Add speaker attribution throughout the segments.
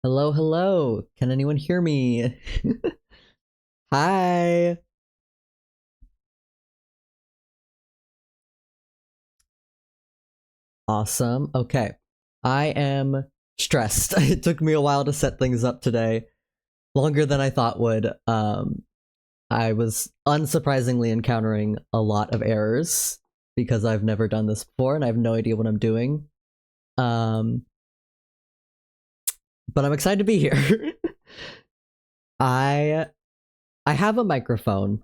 Speaker 1: Hello, hello. Can anyone hear me? Hi. Awesome. Okay. I am stressed. It took me a while to set things up today, longer than I thought would. I was unsurprisingly encountering a lot of errors because I've never done this before and I have no idea what I'm doing. Um, but I'm excited to be here. I I have a microphone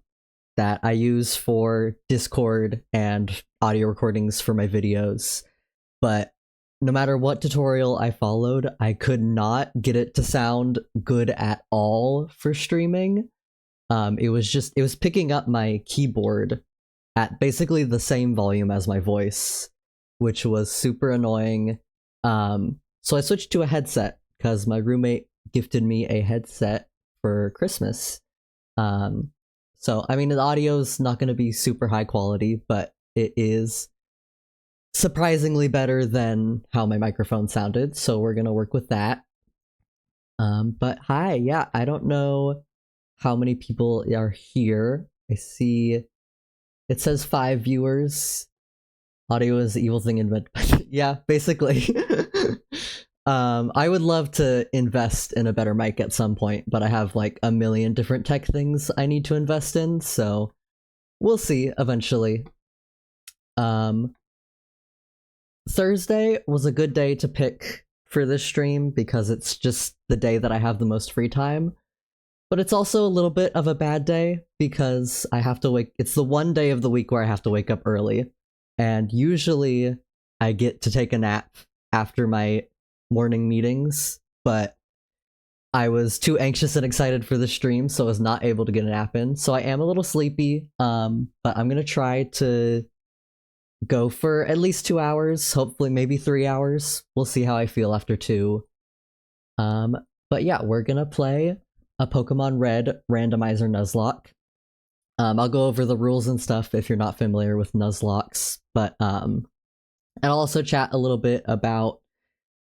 Speaker 1: that I use for Discord and audio recordings for my videos, but no matter what tutorial I followed, I could not get it to sound good at all for streaming. It was picking up my keyboard at basically the same volume as my voice, which was super annoying. So I switched to a headset because my roommate gifted me a headset for Christmas. Um, so I mean the audio's not going to be super high quality, but it is surprisingly better than how my microphone sounded, so we're gonna work with that. But hi, yeah, I don't know how many people are here. I see it says 5 viewers. Audio is the evil thing invented. Yeah, basically. I would love to invest in a better mic at some point, but I have like a million different tech things I need to invest in, so we'll see eventually. Um, Thursday was a good day to pick for this stream because it's just the day that I have the most free time. But it's also a little bit of a bad day because I have to it's the one day of the week where I have to wake up early. And usually I get to take a nap after my morning meetings, but I was too anxious and excited for the stream, so I was not able to get a nap in. So I am a little sleepy, but I'm gonna try to go for at least 2 hours, hopefully maybe 3 hours. We'll see how I feel after two. But yeah, we're gonna play a Pokemon Red Randomizer Nuzlocke. I'll go over the rules and stuff if you're not familiar with Nuzlockes, but and I'll also chat a little bit about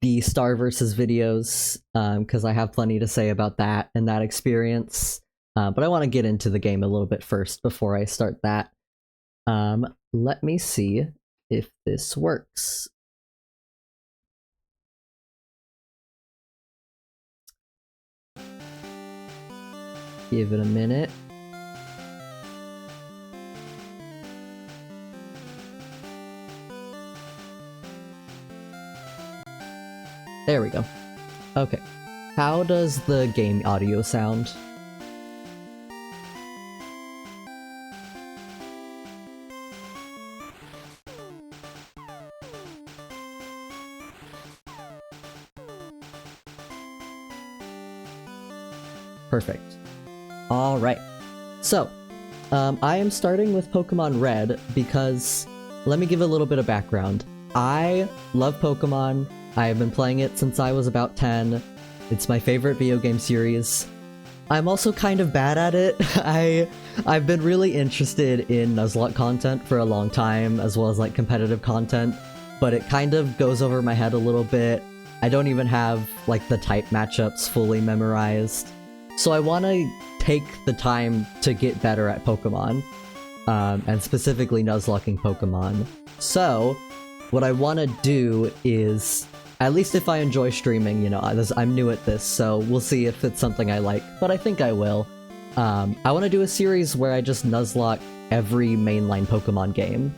Speaker 1: the Star versus videos, because I have plenty to say about that and that experience. But I want to get into the game a little bit first before I start that. Let me see if this works. Give it a minute. There we go. Okay. How does the game audio sound? Perfect. Alright. So, I am starting with Pokemon Red because, let me give a little bit of background. I love Pokemon. I have been playing it since I was about 10. It's my favorite video game series. I'm also kind of bad at it. I've been really interested in Nuzlocke content for a long time, as well as like competitive content, but it kind of goes over my head a little bit. I don't even have like the type matchups fully memorized. So I want to take the time to get better at Pokemon, and specifically Nuzlocking Pokemon. So what I want to do is, at least if I enjoy streaming, you know, I'm new at this, so we'll see if it's something I like, but I think I will. I want to do a series where I just Nuzlocke every mainline Pokemon game.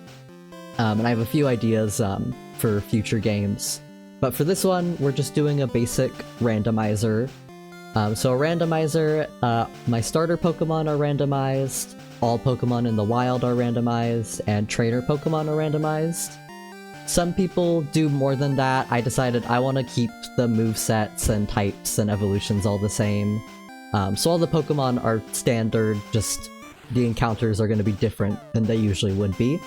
Speaker 1: And I have a few ideas for future games. But for this one, we're just doing a basic randomizer. So a randomizer, my starter Pokemon are randomized, all Pokemon in the wild are randomized, and trainer Pokemon are randomized. Some people do more than that. I decided I want to keep the movesets and types and evolutions all the same. So all the Pokemon are standard, just the encounters are going to be different than they usually would be.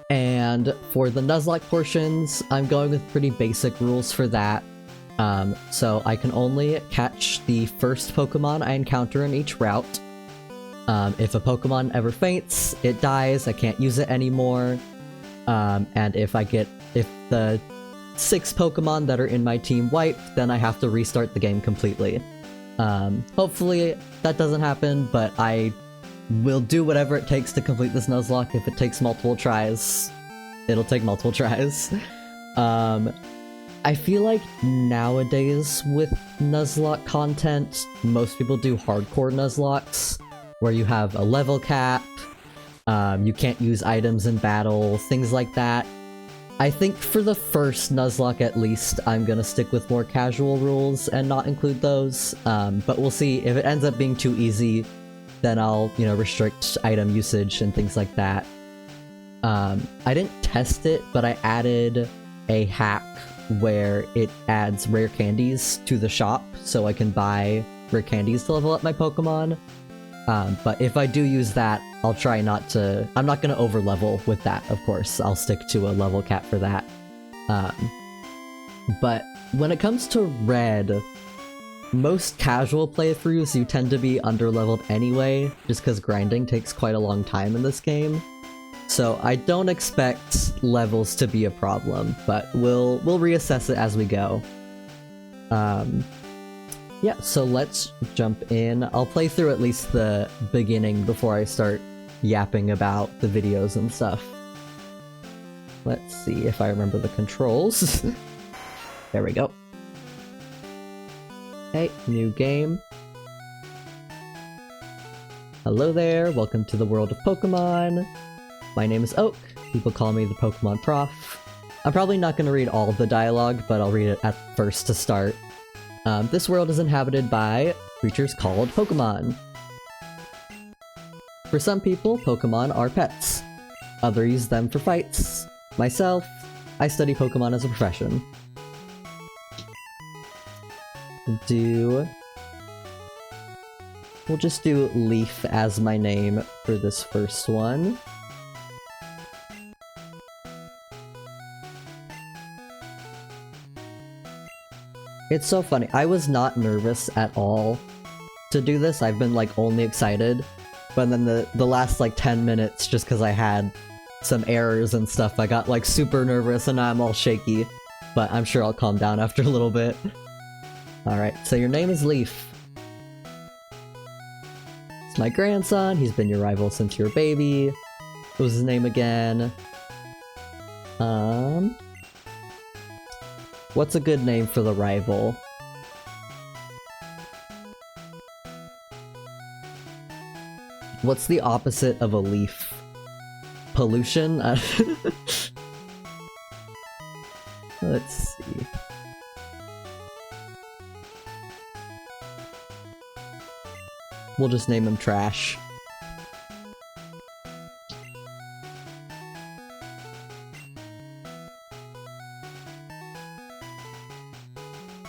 Speaker 1: And for the Nuzlocke portions, I'm going with pretty basic rules for that. So I can only catch the first Pokemon I encounter in each route. If a Pokemon ever faints, it dies, I can't use it anymore. And if the 6 Pokemon that are in my team wipe, then I have to restart the game completely. Hopefully that doesn't happen, but I will do whatever it takes to complete this Nuzlocke. If it takes multiple tries, it'll take multiple tries. I feel like nowadays with Nuzlocke content, most people do hardcore Nuzlockes, where you have a level cap, you can't use items in battle, things like that. I think for the first Nuzlocke at least, I'm gonna stick with more casual rules and not include those, but we'll see. If it ends up being too easy, then I'll, you know, restrict item usage and things like that. I didn't test it, but I added a hack where it adds rare candies to the shop, so I can buy rare candies to level up my Pokemon. But if I do use that, I'll try not to... I'm not gonna over-level with that, of course. I'll stick to a level cap for that. But when it comes to Red, most casual playthroughs, you tend to be under-leveled anyway, just because grinding takes quite a long time in this game. So I don't expect levels to be a problem, but we'll reassess it as we go. Yeah, so let's jump in. I'll play through at least the beginning before I start yapping about the videos and stuff. Let's see if I remember the controls. There we go. Okay, new game. Hello there, welcome to the world of Pokemon. My name is Oak. People call me the Pokemon Prof. I'm probably not going to read all of the dialogue, but I'll read it at first to start. This world is inhabited by creatures called Pokemon. For some people, Pokemon are pets. Others use them for fights. Myself, I study Pokemon as a profession. We'll just do Leaf as my name for this first one. It's so funny. I was not nervous at all to do this. I've been like only excited. But then the last like 10 minutes, just because I had some errors and stuff, I got like super nervous and now I'm all shaky. But I'm sure I'll calm down after a little bit. Alright, so your name is Leaf. It's my grandson. He's been your rival since you were a baby. What was his name again? What's a good name for the rival? What's the opposite of a leaf? Pollution? Let's see. We'll just name him Trash.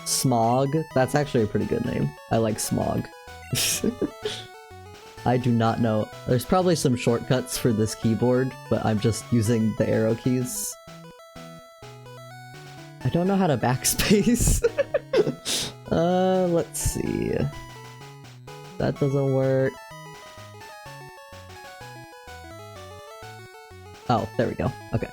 Speaker 1: Smog? That's actually a pretty good name. I like Smog. I do not know. There's probably some shortcuts for this keyboard, but I'm just using the arrow keys. I don't know how to backspace. Let's see. That doesn't work. Oh, there we go. Okay.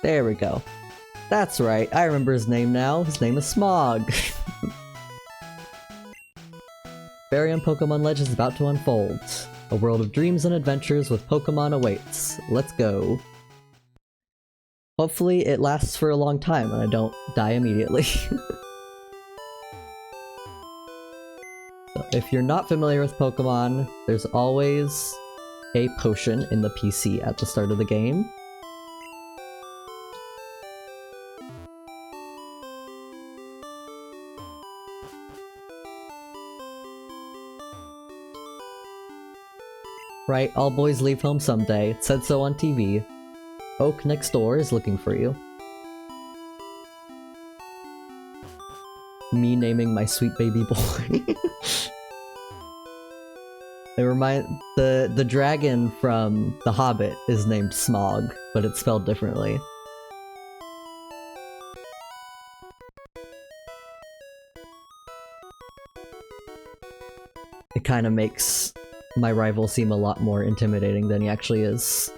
Speaker 1: There we go. That's right, I remember his name now. His name is Smog. Fairy Pokemon Legends is about to unfold. A world of dreams and adventures with Pokemon awaits. Let's go. Hopefully it lasts for a long time and I don't die immediately. So if you're not familiar with Pokemon, there's always a potion in the PC at the start of the game. Right, all boys leave home someday. It said so on TV. Oak next door is looking for you. Me naming my sweet baby boy. The dragon from The Hobbit is named Smog, but it's spelled differently. it kind of makes my rival seem a lot more intimidating than he actually is.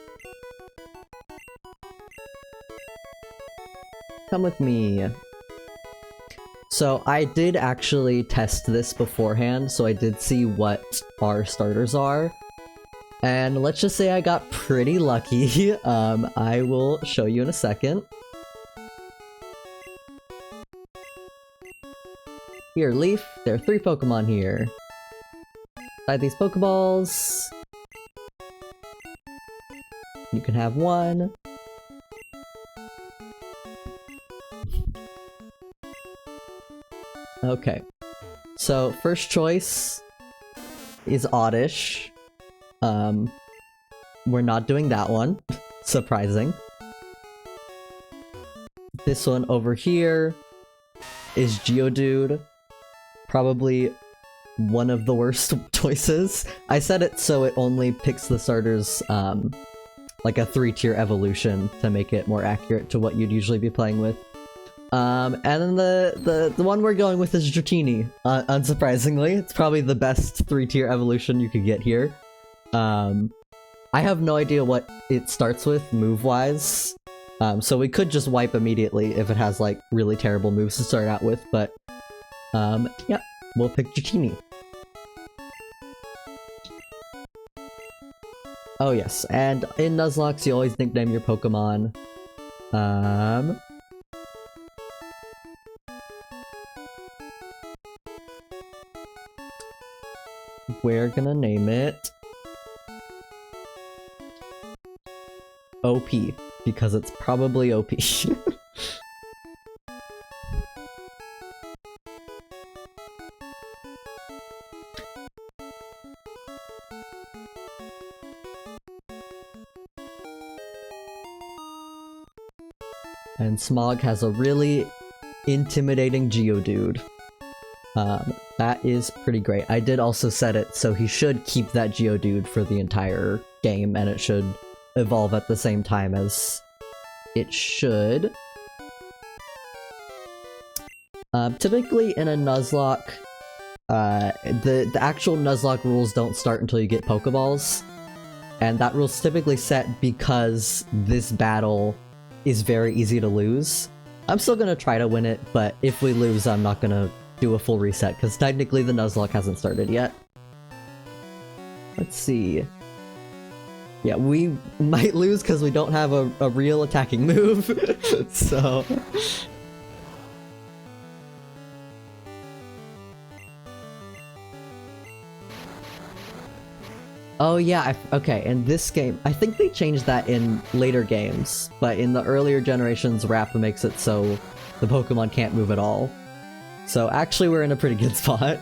Speaker 1: Come with me. So I did actually test this beforehand, so I did see what our starters are. And let's just say I got pretty lucky. I will show you in a second. Here, Leaf, there are 3 Pokemon here. Inside these Pokeballs, you can have 1. Okay, so first choice is Oddish. We're not doing that one. Surprising. This one over here is Geodude. Probably one of the worst choices. I set it so it only picks the starters, like a 3-tier evolution to make it more accurate to what you'd usually be playing with. And then the one we're going with is Dratini. Unsurprisingly, it's probably the best 3-tier evolution you could get here. I have no idea what it starts with move-wise, so we could just wipe immediately if it has like really terrible moves to start out with, but yeah, we'll pick Dratini. Oh yes, and in Nuzlocke you always nickname your Pokemon. We're gonna name it OP, because it's probably OP. And Smog has a really intimidating Geodude. That is pretty great. I did also set it so he should keep that Geodude for the entire game, and it should evolve at the same time as it should. Typically in a Nuzlocke, the actual Nuzlocke rules don't start until you get Pokeballs, and that rule's typically set because this battle is very easy to lose. I'm still gonna try to win it, but if we lose, I'm not gonna do a full reset, because technically the Nuzlocke hasn't started yet. Let's see. Yeah, we might lose because we don't have a real attacking move, so... Oh yeah, okay, in this game, I think they changed that in later games, but in the earlier generations, Wrap makes it so the Pokemon can't move at all. So actually we're in a pretty good spot.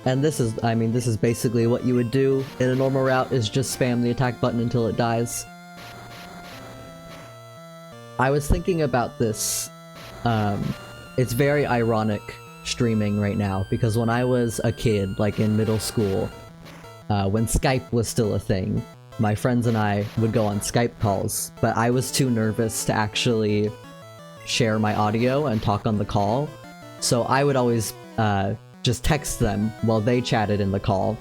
Speaker 1: And this is, I mean, this is basically what you would do in a normal route, is just spam the attack button until it dies. I was thinking about this, it's very ironic streaming right now, because when I was a kid, like in middle school, when Skype was still a thing, my friends and I would go on Skype calls, but I was too nervous to actually share my audio and talk on the call, so I would always, just text them while they chatted in the call.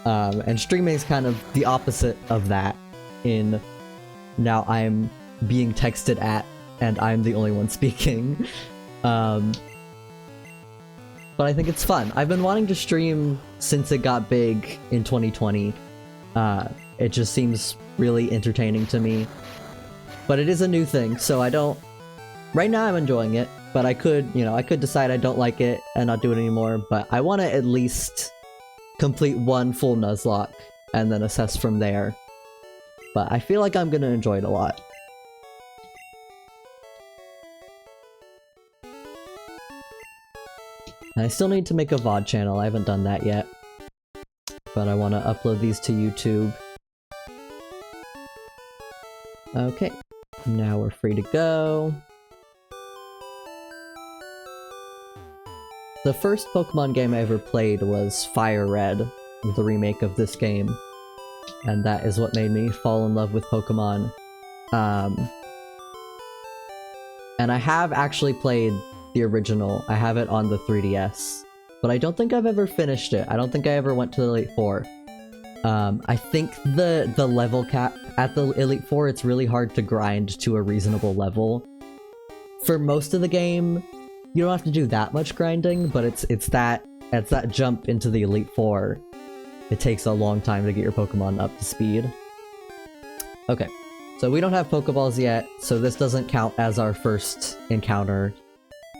Speaker 1: And streaming is kind of the opposite of that, in now I'm being texted at and I'm the only one speaking. But I think it's fun. I've been wanting to stream since it got big in 2020. It just seems really entertaining to me. But it is a new thing, so I don't... Right now I'm enjoying it, but I could, you know, I could decide I don't like it and not do it anymore, but I want to at least complete one full Nuzlocke and then assess from there. But I feel like I'm gonna enjoy it a lot. And I still need to make a VOD channel, I haven't done that yet. But I want to upload these to YouTube. Okay, now we're free to go. the first Pokemon game I ever played was Fire Red, the remake of this game. And that is what made me fall in love with Pokemon. And I have actually played the original. I have it on the 3DS. But I don't think I've ever finished it. I don't think I ever went to the Elite Four. I think the level cap at the Elite Four, it's really hard to grind to a reasonable level. For most of the game, you don't have to do that much grinding, but it's that jump into the Elite Four. It takes a long time to get your Pokemon up to speed. Okay, so we don't have Pokeballs yet, so this doesn't count as our first encounter.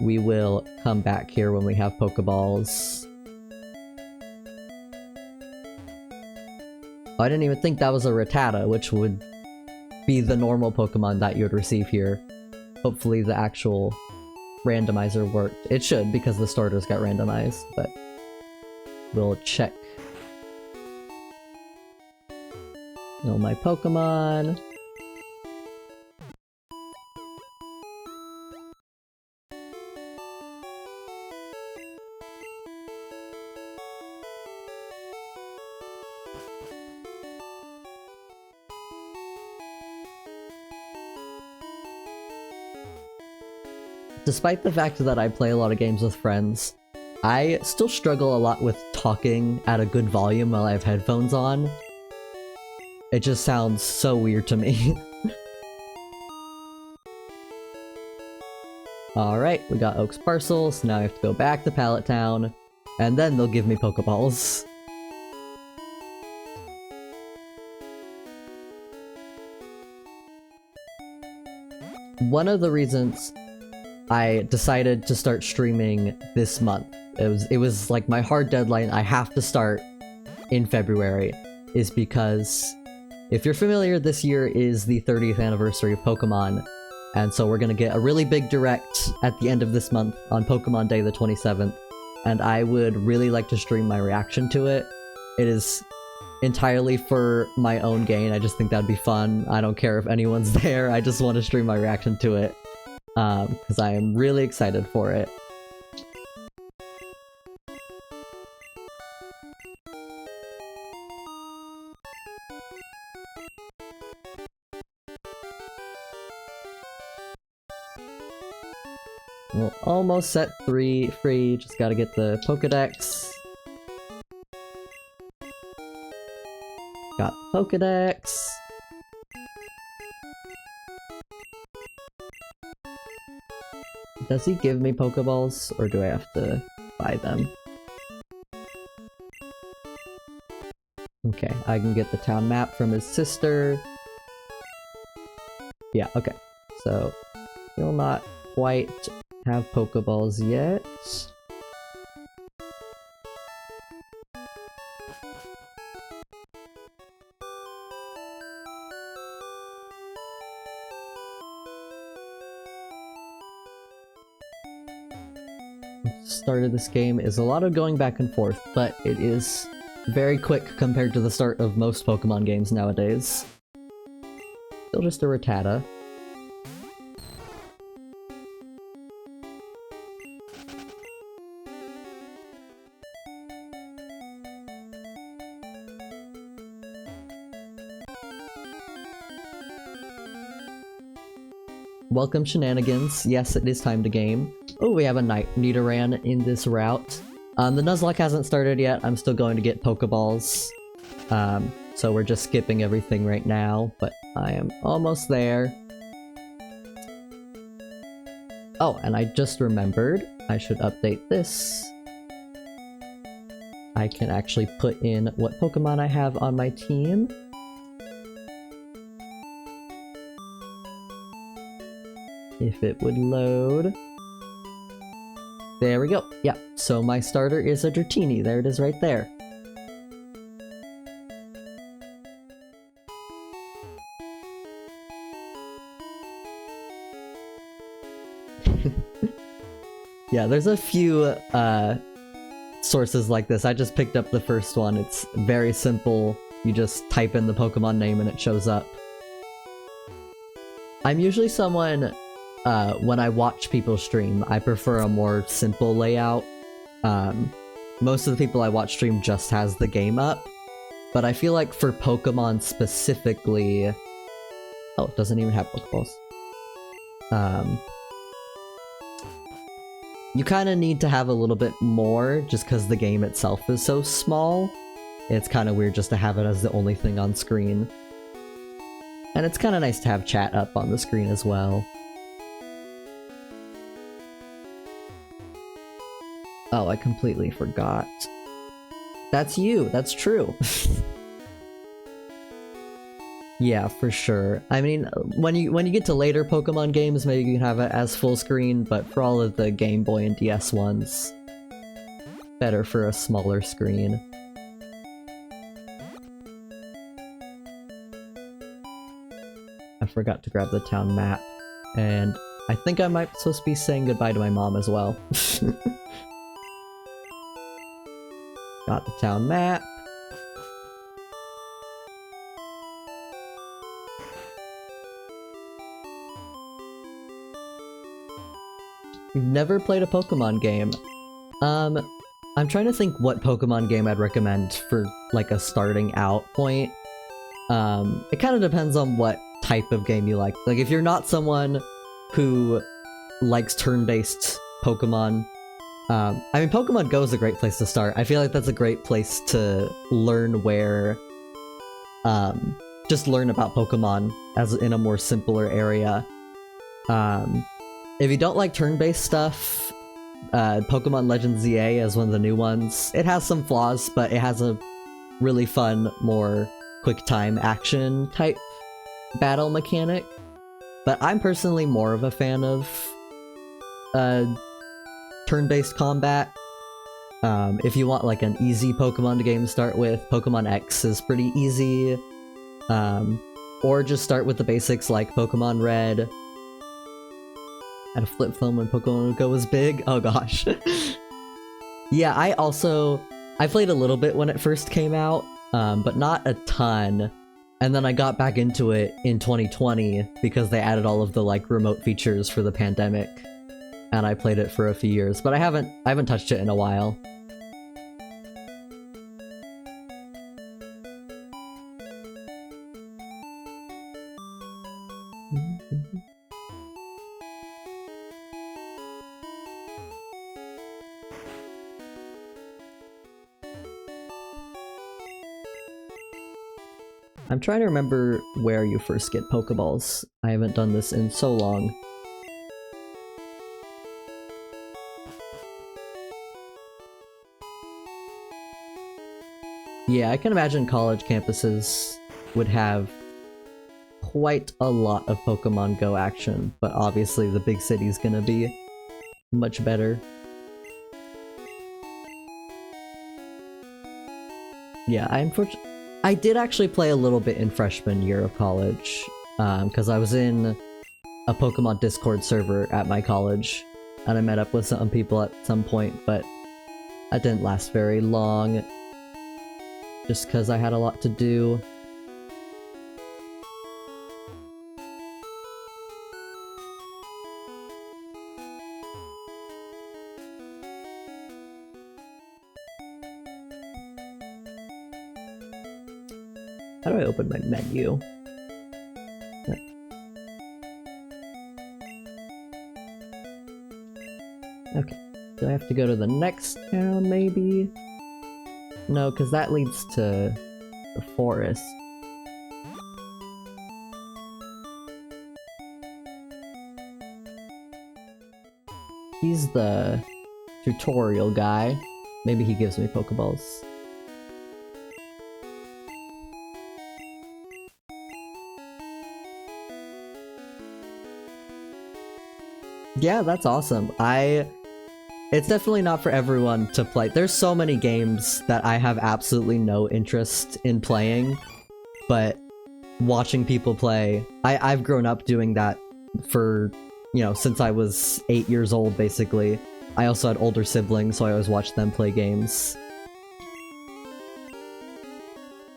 Speaker 1: We will come back here when we have Pokeballs. Oh, I didn't even think that was a Rattata, which would be the normal Pokemon that you would receive here. Hopefully the actual randomizer worked. It should, because the starters got randomized, but we'll check. Know my Pokemon. Despite the fact that I play a lot of games with friends, I still struggle a lot with talking at a good volume while I have headphones on. It just sounds so weird to me. Alright, we got Oak's Parcel, so now I have to go back to Pallet Town, and then they'll give me Pokeballs. One of the reasons I decided to start streaming this month, it was like my hard deadline, I have to start in February, is because if you're familiar, this year is the 30th anniversary of Pokemon, and so we're gonna get a really big direct at the end of this month on Pokemon Day the 27th, and I would really like to stream my reaction to it. It is entirely for my own gain, I just think that'd be fun. I don't care if anyone's there, I just want to stream my reaction to it. Because I am really excited for it. We'll almost set 3 free, just gotta get the Pokedex. Got the Pokedex. Does he give me Pokeballs, or do I have to buy them? Okay, I can get the town map from his sister. Yeah, okay. So, still not quite have Pokeballs yet. Start of this game is a lot of going back and forth, but it is very quick compared to the start of most Pokemon games nowadays. Still just a Rattata. Welcome, Shenanigans. Yes, it is time to game. Oh, we have a Nidoran in this route. The Nuzlocke hasn't started yet. I'm still going to get Pokeballs. So we're just skipping everything right now, but I am almost there. Oh, and I just remembered I should update this. I can actually put in what Pokemon I have on my team. If it would load. There we go. Yeah, so my starter is a Dratini. There it is right there. Yeah, there's a few sources like this. I just picked up the first one. It's very simple. You just type in the Pokemon name and it shows up. I'm usually someone, when I watch people stream, I prefer a more simple layout. Most of the people I watch stream just has the game up, but I feel like for Pokemon specifically... Oh, it doesn't even have Pokeballs. You kind of need to have a little bit more, just because the game itself is so small. It's kind of weird just to have it as the only thing on screen. And it's kind of nice to have chat up on the screen as well. Oh, I completely forgot. That's you, that's true. Yeah, for sure. I mean, when you get to later Pokemon games, maybe you can have it as full screen, but for all of the Game Boy and DS ones, better for a smaller screen. I forgot to grab the town map, and I think I might supposed to be saying goodbye to my mom as well. Got the town map. You've never played a Pokemon game. I'm trying to think what Pokemon game I'd recommend for, like, a starting out point. It kind of depends on what type of game you like. Like, if you're not someone who likes turn-based Pokemon, I mean, Pokemon Go is a great place to start. I feel like that's a great place to learn where, just learn about Pokemon as in a more simpler area. If you don't like turn-based stuff, Pokemon Legends ZA is one of the new ones. It has some flaws, but it has a really fun, more quick-time action type battle mechanic. But I'm personally more of a fan of turn-based combat. If you want like an easy Pokemon game to start with, Pokemon X is pretty easy. Or just start with the basics like Pokemon Red. Had a flip phone when Pokemon Go was big. Oh gosh. Yeah, I played a little bit when it first came out, but not a ton. And then I got back into it in 2020 because they added all of the like remote features for the pandemic. And I played it for a few years, but I haven't touched it in a while. I'm trying to remember where you first get Pokeballs. I haven't done this in so long. Yeah, I can imagine college campuses would have quite a lot of Pokemon Go action, but obviously the big city's gonna be much better. Yeah, I did actually play a little bit in freshman year of college, because I was in a Pokemon Discord server at my college, and I met up with some people at some point, but that didn't last very long, just because I had a lot to do. How do I open my menu? Okay. Do I have to go to the next town, maybe? No, because that leads to the forest. He's the tutorial guy. Maybe he gives me Pokeballs. Yeah, that's awesome. It's definitely not for everyone to play. There's so many games that I have absolutely no interest in playing, but watching people play, I've grown up doing that for, you know, since I was 8 years old, basically. I also had older siblings, so I always watched them play games.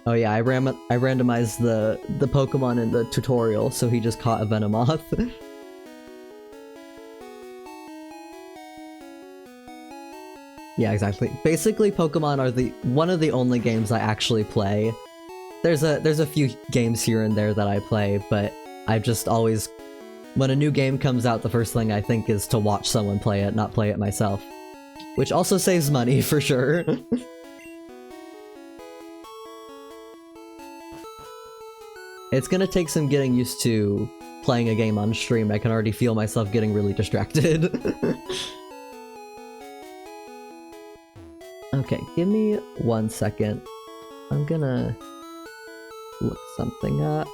Speaker 1: Oh yeah, I randomized the Pokemon in the tutorial, so he just caught a Venomoth. Yeah, exactly. Basically, Pokemon are one of the only games I actually play. There's a few games here and there that I play, but I've just always, when a new game comes out, the first thing I think is to watch someone play it, not play it myself. Which also saves money, for sure. It's gonna take some getting used to playing a game on stream. I can already feel myself getting really distracted. Okay, give me 1 second. I'm gonna look something up.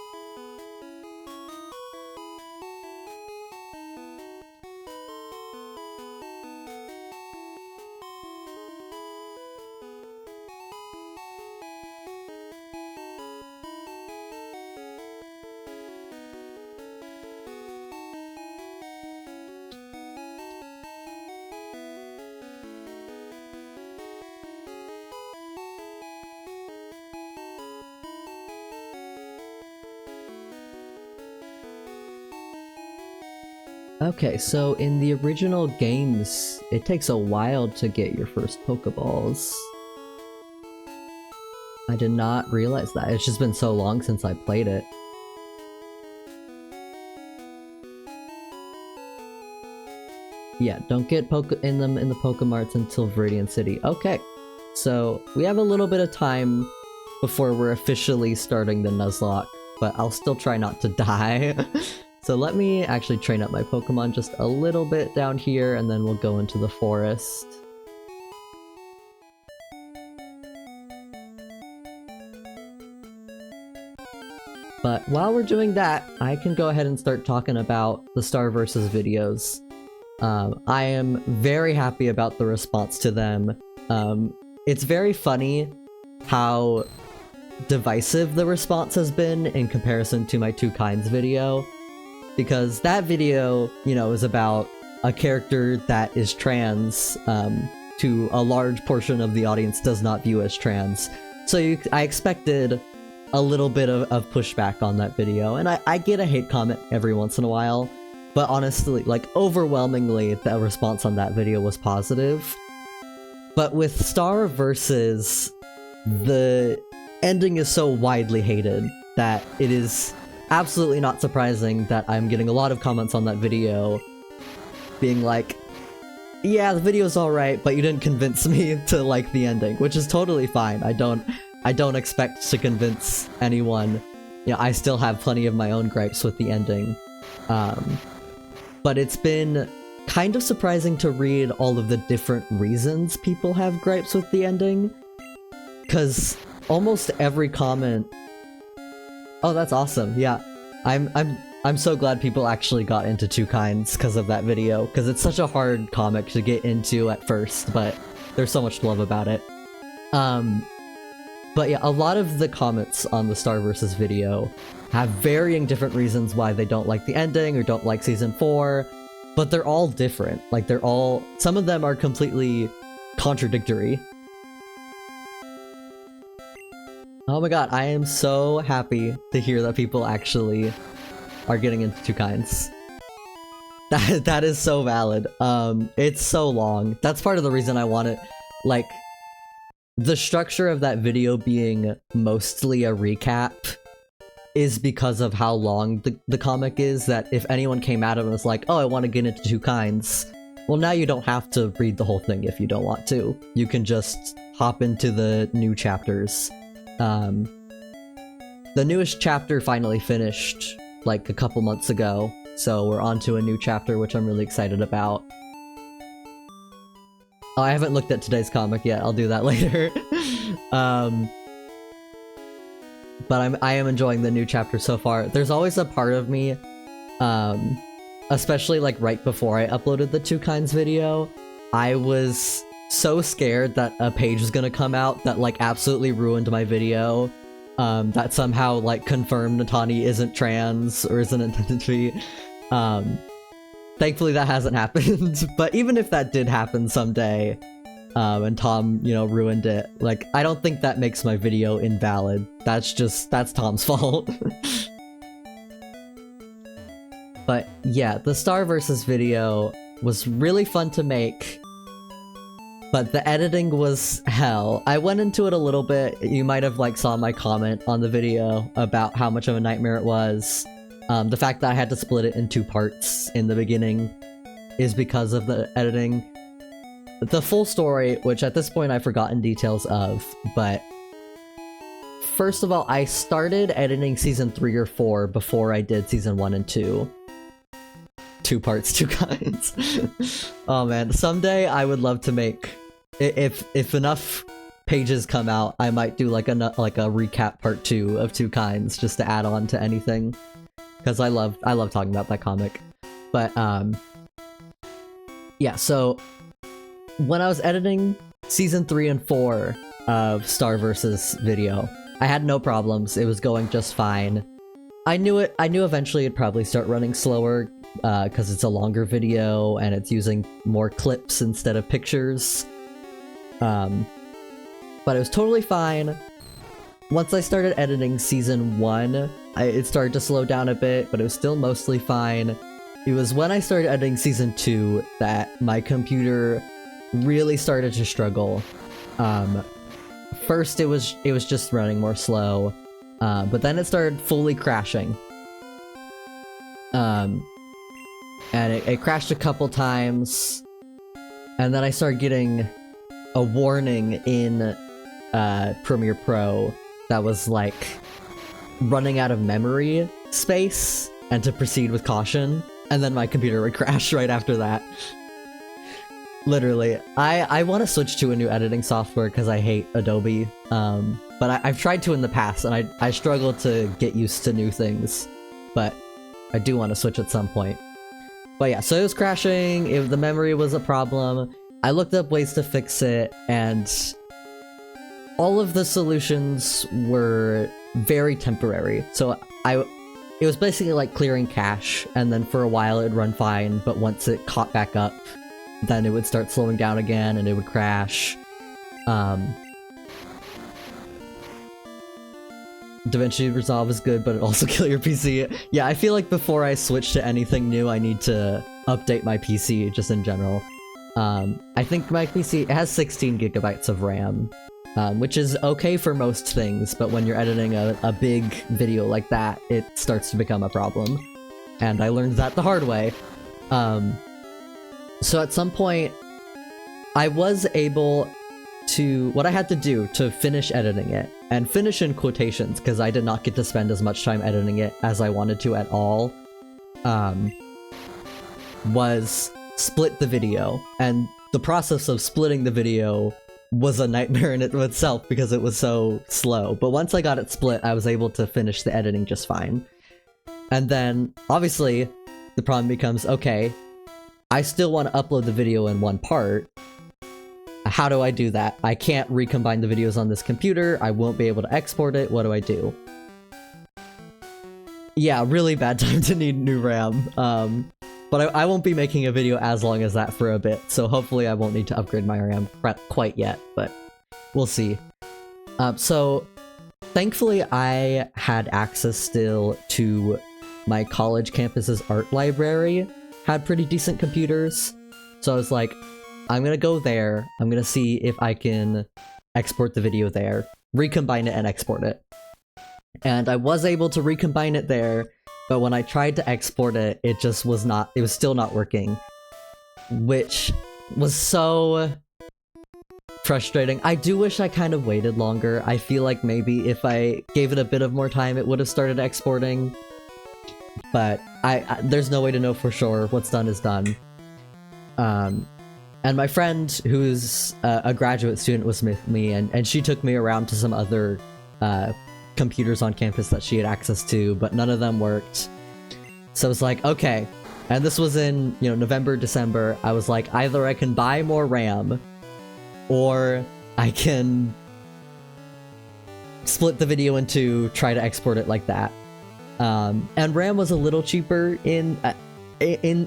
Speaker 1: Okay, so in the original games, it takes a while to get your first Pokeballs. I did not realize that. It's just been so long since I played it. Yeah, don't get them in the Pokemarts until Viridian City. Okay, so we have a little bit of time before we're officially starting the Nuzlocke, but I'll still try not to die. So let me actually train up my Pokemon just a little bit down here, and then we'll go into the forest. But while we're doing that, I can go ahead and start talking about the Star vs. videos. I am very happy about the response to them. It's very funny how divisive the response has been in comparison to my Two Kinds video. Because that video, you know, is about a character that is trans, to a large portion of the audience does not view as trans. So I expected a little bit of pushback on that video, and I get a hate comment every once in a while, but honestly, like, overwhelmingly, the response on that video was positive. But with Star vs., the ending is so widely hated that it is absolutely not surprising that I'm getting a lot of comments on that video being like, yeah, the video's alright, but you didn't convince me to like the ending, which is totally fine. I don't expect to convince anyone. You know, I still have plenty of my own gripes with the ending. But it's been kind of surprising to read all of the different reasons people have gripes with the ending, because almost every comment. Oh, that's awesome. Yeah, I'm so glad people actually got into Two Kinds because of that video, because it's such a hard comic to get into at first, but there's so much love about it. But yeah, a lot of the comments on the Star vs. video have varying different reasons why they don't like the ending or don't like Season 4, but they're all different. Like, some of them are completely contradictory. Oh my god, I am so happy to hear that people actually are getting into Two Kinds. That is so valid. It's so long. That's part of the reason I want it. Like, the structure of that video being mostly a recap is because of how long the comic is, that if anyone came at it and was like, oh, I want to get into Two Kinds, well, now you don't have to read the whole thing if you don't want to. You can just hop into the new chapters. The newest chapter finally finished, like, a couple months ago, so we're on to a new chapter, which I'm really excited about. Oh, I haven't looked at today's comic yet, I'll do that later. But I am enjoying the new chapter so far. There's always a part of me, especially, like, right before I uploaded the Two Kinds video, I was so scared that a page was gonna come out that, like, absolutely ruined my video, that somehow, like, confirmed Natani isn't trans or isn't intended to be. Thankfully that hasn't happened, but even if that did happen someday, and Tom, you know, ruined it, like, I don't think that makes my video invalid. That's Tom's fault. But yeah, the Star vs. video was really fun to make, but the editing was hell. I went into it a little bit. You might have like saw my comment on the video about how much of a nightmare it was. The fact that I had to split it in 2 parts in the beginning is because of the editing. The full story, which at this point I've forgotten details of, but first of all, I started editing season 3 or 4 before I did season 1 and 2. 2 parts, 2 kinds. Oh man, someday I would love to make, if enough pages come out, I might do like a recap part 2 of 2 kinds just to add on to anything, because I love talking about that comic. But yeah, so when I was editing season 3 and 4 of Star vs. video, I had no problems. It was going just fine. I knew eventually it'd probably start running slower because it's a longer video and it's using more clips instead of pictures. But it was totally fine. Once I started editing season 1, it started to slow down a bit, but it was still mostly fine. It was when I started editing season 2 that my computer really started to struggle. First it was just running more slow, but then it started fully crashing. And it crashed a couple times, and then I started getting a warning in Premiere Pro that was like running out of memory space and to proceed with caution, and then my computer would crash right after that. Literally. I want to switch to a new editing software because I hate Adobe, but I've tried to in the past, and I struggle to get used to new things, but I do want to switch at some point. But yeah, so it was crashing, the memory was a problem. I looked up ways to fix it, and all of the solutions were very temporary. So it was basically like clearing cache, and then for a while it'd run fine, but once it caught back up, then it would start slowing down again and it would crash. DaVinci Resolve is good, but it also kills your PC. Yeah, I feel like before I switch to anything new, I need to update my PC just in general. I think my PC, it has 16 gigabytes of RAM, which is okay for most things, but when you're editing a big video like that, it starts to become a problem. And I learned that the hard way. So at some point, I was able to... What I had to do to finish editing it, and finish in quotations, because I did not get to spend as much time editing it as I wanted to at all, was split the video. And the process of splitting the video was a nightmare in it itself because it was so slow. But once I got it split, I was able to finish the editing just fine. And then, obviously, the problem becomes, okay, I still want to upload the video in one part. How do I do that? I can't recombine the videos on this computer, I won't be able to export it, what do I do? Yeah, really bad time to need new RAM. But I won't be making a video as long as that for a bit, so hopefully I won't need to upgrade my RAM quite yet, but we'll see. So, thankfully I had access still to my college campus's art library, had pretty decent computers, so I was like, I'm gonna go there, I'm gonna see if I can export the video there, recombine it and export it. And I was able to recombine it there, but when I tried to export it, it just was not, it was still not working. Which was so frustrating. I do wish I kind of waited longer. I feel like maybe if I gave it a bit of more time, it would have started exporting. But there's no way to know for sure. What's done is done. And my friend, who's a graduate student, was with me, and she took me around to some other computers on campus that she had access to, but none of them worked. So I was like, okay. And this was in, November, December. I was like, either I can buy more RAM, or I can split the video into, try to export it like that. And RAM was a little cheaper in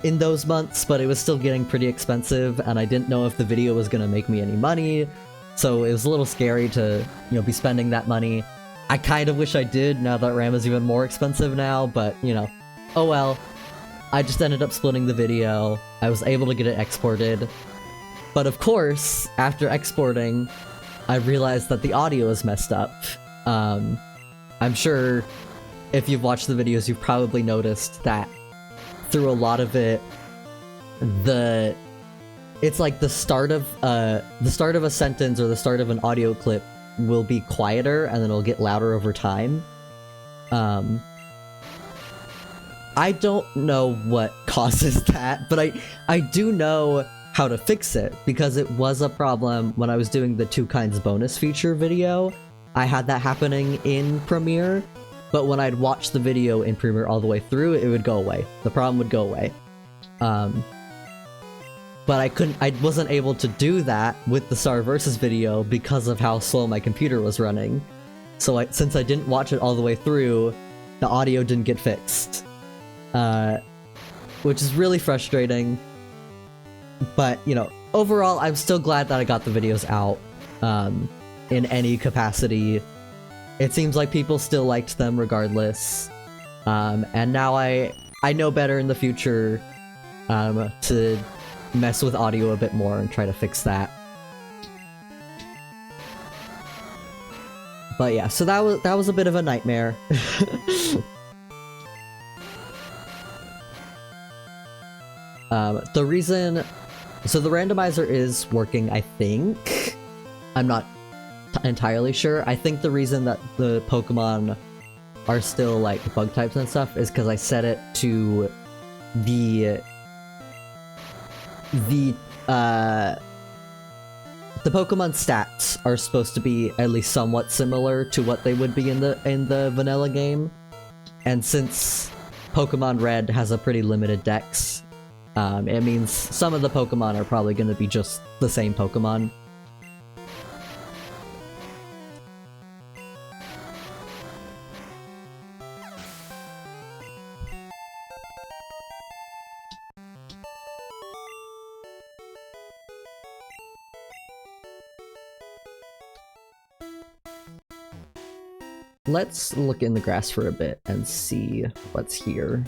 Speaker 1: those months, but it was still getting pretty expensive, and I didn't know if the video was gonna make me any money, so it was a little scary to, be spending that money. I kind of wish I did, now that RAM is even more expensive now, but, oh well. I just ended up splitting the video, I was able to get it exported, But of course, after exporting, I realized that the audio is messed up. I'm sure if you've watched the videos, you've probably noticed that through a lot of it, it's like the start of a sentence or the start of an audio clip will be quieter and then it'll get louder over time. I don't know what causes that, but I do know how to fix it, because it was a problem when I was doing the 2 kinds bonus feature video. I had that happening in Premiere, but when I'd watch the video in Premiere all the way through, it would go away. The problem would go away. But I wasn't able to do that with the Star vs. video because of how slow my computer was running. So since I didn't watch it all the way through, the audio didn't get fixed. Which is really frustrating. But, you know, overall, I'm still glad that I got the videos out, in any capacity. It seems like people still liked them regardless. And now I know better in the future, to mess with audio a bit more and try to fix that. But yeah, so that was a bit of a nightmare. So the randomizer is working, I think. I'm not entirely sure. I think the reason that the Pokemon are still like bug types and stuff is because I set it to the Pokemon stats are supposed to be at least somewhat similar to what they would be in the vanilla game. And since Pokemon Red has a pretty limited dex, it means some of the Pokemon are probably going to be just the same Pokemon. Let's look in the grass for a bit and see what's here.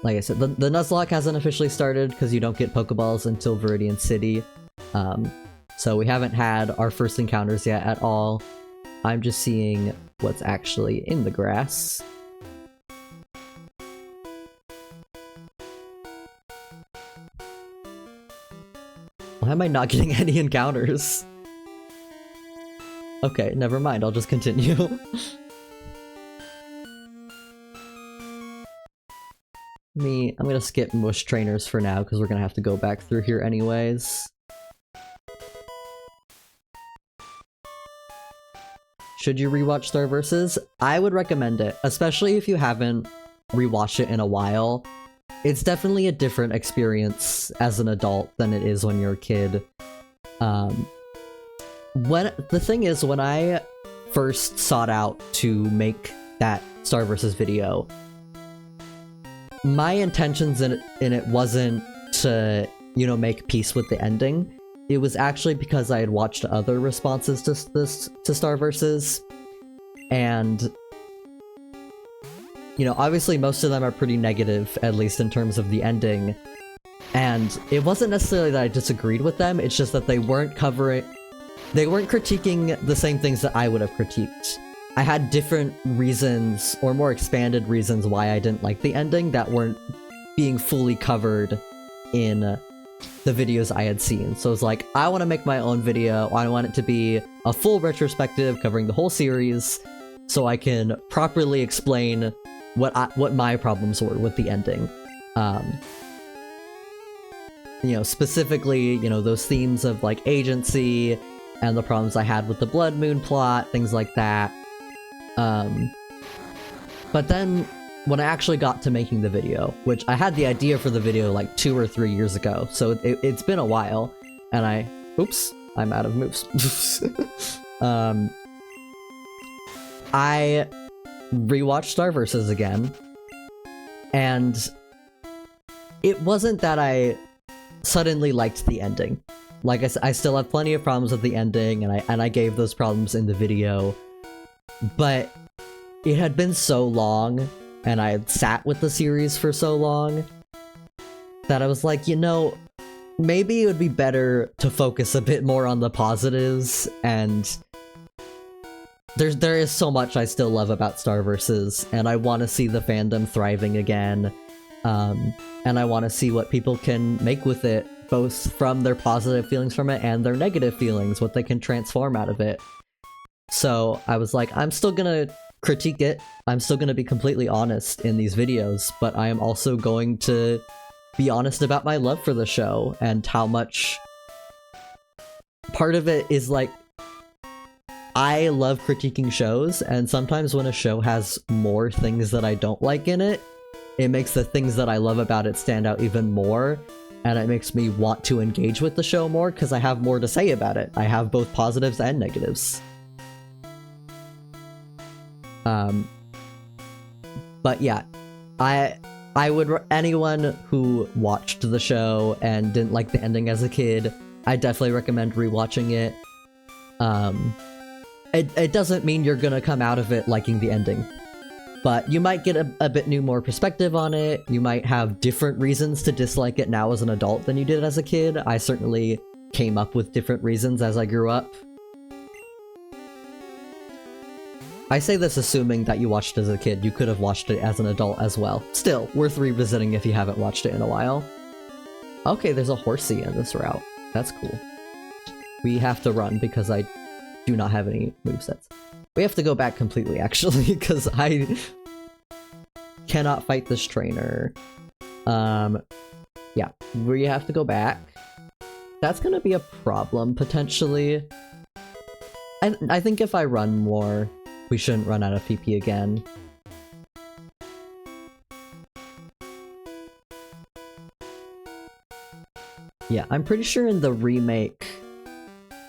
Speaker 1: Like I said, the Nuzlocke hasn't officially started because you don't get Pokeballs until Viridian City. So we haven't had our first encounters yet at all. I'm just seeing what's actually in the grass. Why am I not getting any encounters? Okay, never mind, I'll just continue. I'm gonna skip Mush Trainers for now, because we're gonna have to go back through here anyways. Should you rewatch Star vs? I would recommend it, especially if you haven't rewatched it in a while. It's definitely a different experience as an adult than it is when you're a kid. The thing is, when I first sought out to make that Star vs video, my intentions in it wasn't to, you know, make peace with the ending. It was actually because I had watched other responses to Star vs. And, you know, obviously most of them are pretty negative, at least in terms of the ending. And it wasn't necessarily that I disagreed with them, it's just that they weren't critiquing the same things that I would have critiqued. I had different reasons, or more expanded reasons, why I didn't like the ending that weren't being fully covered in the videos I had seen. So it's like, I want to make my own video, I want it to be a full retrospective covering the whole series, so I can properly explain what my problems were with the ending. You know, specifically, you know, those themes of like agency, and the problems I had with the Blood Moon plot, things like that. But then, when I actually got to making the video, which I had the idea for the video like 2 or 3 years ago, so it's been a while, and oops, I'm out of moves. I rewatched Star vs. again, and it wasn't that I suddenly liked the ending. Like I said, I still have plenty of problems with the ending, and I gave those problems in the video, but it had been so long, and I had sat with the series for so long, that I was like, you know, maybe it would be better to focus a bit more on the positives, and there is so much I still love about Starverses, and I want to see the fandom thriving again, and I want to see what people can make with it, both from their positive feelings from it and their negative feelings, what they can transform out of it. So I was like, I'm still gonna critique it, I'm still gonna be completely honest in these videos, but I am also going to be honest about my love for the show, and how much part of it is like, I love critiquing shows, and sometimes when a show has more things that I don't like in it, it makes the things that I love about it stand out even more, and it makes me want to engage with the show more because I have more to say about it. I have both positives and negatives. But yeah, I would, anyone who watched the show and didn't like the ending as a kid, I definitely recommend rewatching it. It doesn't mean you're gonna come out of it liking the ending, but you might get a bit more perspective on it. You might have different reasons to dislike it now as an adult than you did as a kid. I certainly came up with different reasons as I grew up. I say this assuming that you watched it as a kid. You could have watched it as an adult as well. Still, worth revisiting if you haven't watched it in a while. Okay, there's a horsey in this route. That's cool. We have to run because I do not have any movesets. We have to go back completely, actually, because I cannot fight this trainer. Yeah, we have to go back. That's gonna be a problem, potentially. I think if I run more, we shouldn't run out of PP again. Yeah, I'm pretty sure in the remake,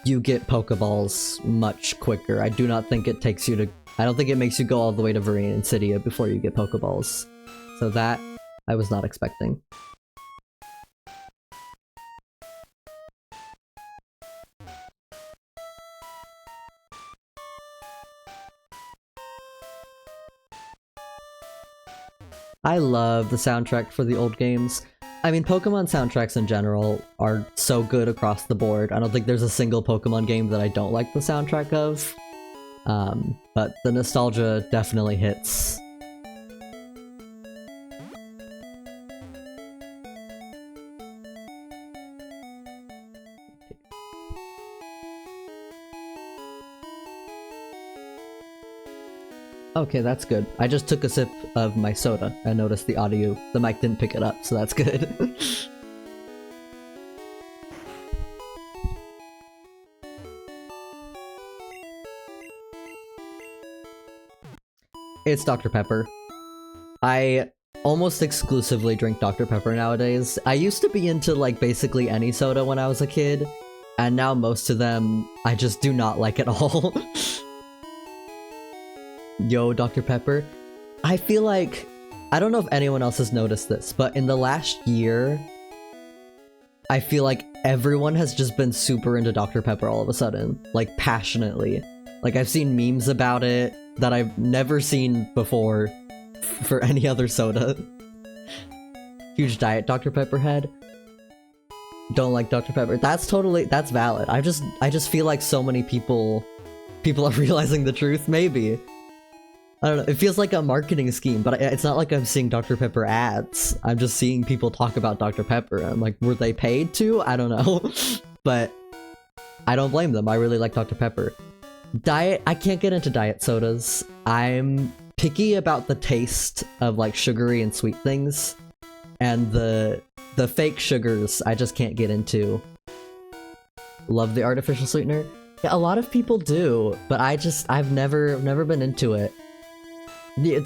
Speaker 1: you get Pokeballs much quicker. I do not think it takes you to... I don't think it makes you go all the way to Viridian City before you get Pokeballs. So that, I was not expecting. I love the soundtrack for the old games. I mean, Pokemon soundtracks in general are so good across the board. I don't think there's a single Pokemon game that I don't like the soundtrack of. But the nostalgia definitely hits. Okay, that's good. I just took a sip of my soda and noticed the mic didn't pick it up, so that's good. It's Dr. Pepper. I almost exclusively drink Dr. Pepper nowadays. I used to be into like basically any soda when I was a kid, and now most of them I just do not like at all. Yo, Dr. Pepper. I feel like, I don't know if anyone else has noticed this, but in the last year, I feel like everyone has just been super into Dr. Pepper all of a sudden. Like, passionately. Like, I've seen memes about it that I've never seen before for any other soda. Huge Diet Dr. Pepper head. Don't like Dr. Pepper. That's valid. I just feel like so many people are realizing the truth, maybe. I don't know, it feels like a marketing scheme, but it's not like I'm seeing Dr. Pepper ads. I'm just seeing people talk about Dr. Pepper, and I'm like, were they paid to? I don't know. But I don't blame them, I really like Dr. Pepper. Diet, I can't get into diet sodas. I'm picky about the taste of like sugary and sweet things, and the fake sugars I just can't get into. Love the artificial sweetener. Yeah, a lot of people do, but I've never been into it. Yeah,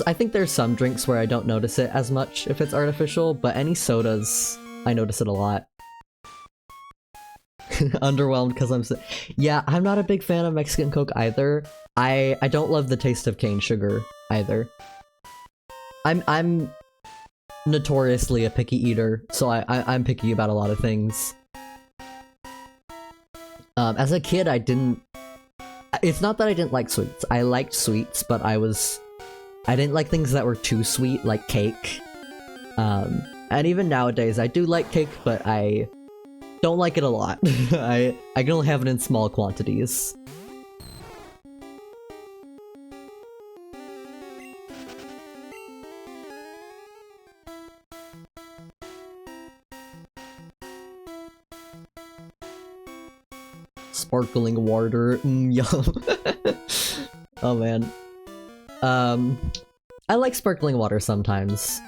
Speaker 1: I think there's some drinks where I don't notice it as much if it's artificial, but any sodas, I notice it a lot. Underwhelmed because yeah, I'm not a big fan of Mexican Coke either. I don't love the taste of cane sugar either. I'm notoriously a picky eater, so I'm picky about a lot of things. As a kid, it's not that I didn't like sweets. I liked sweets, but I didn't like things that were too sweet, like cake. And even nowadays, I do like cake, but I Don't like it a lot. I can only have it in small quantities. Sparkling water, yum. Oh man. I like sparkling water sometimes.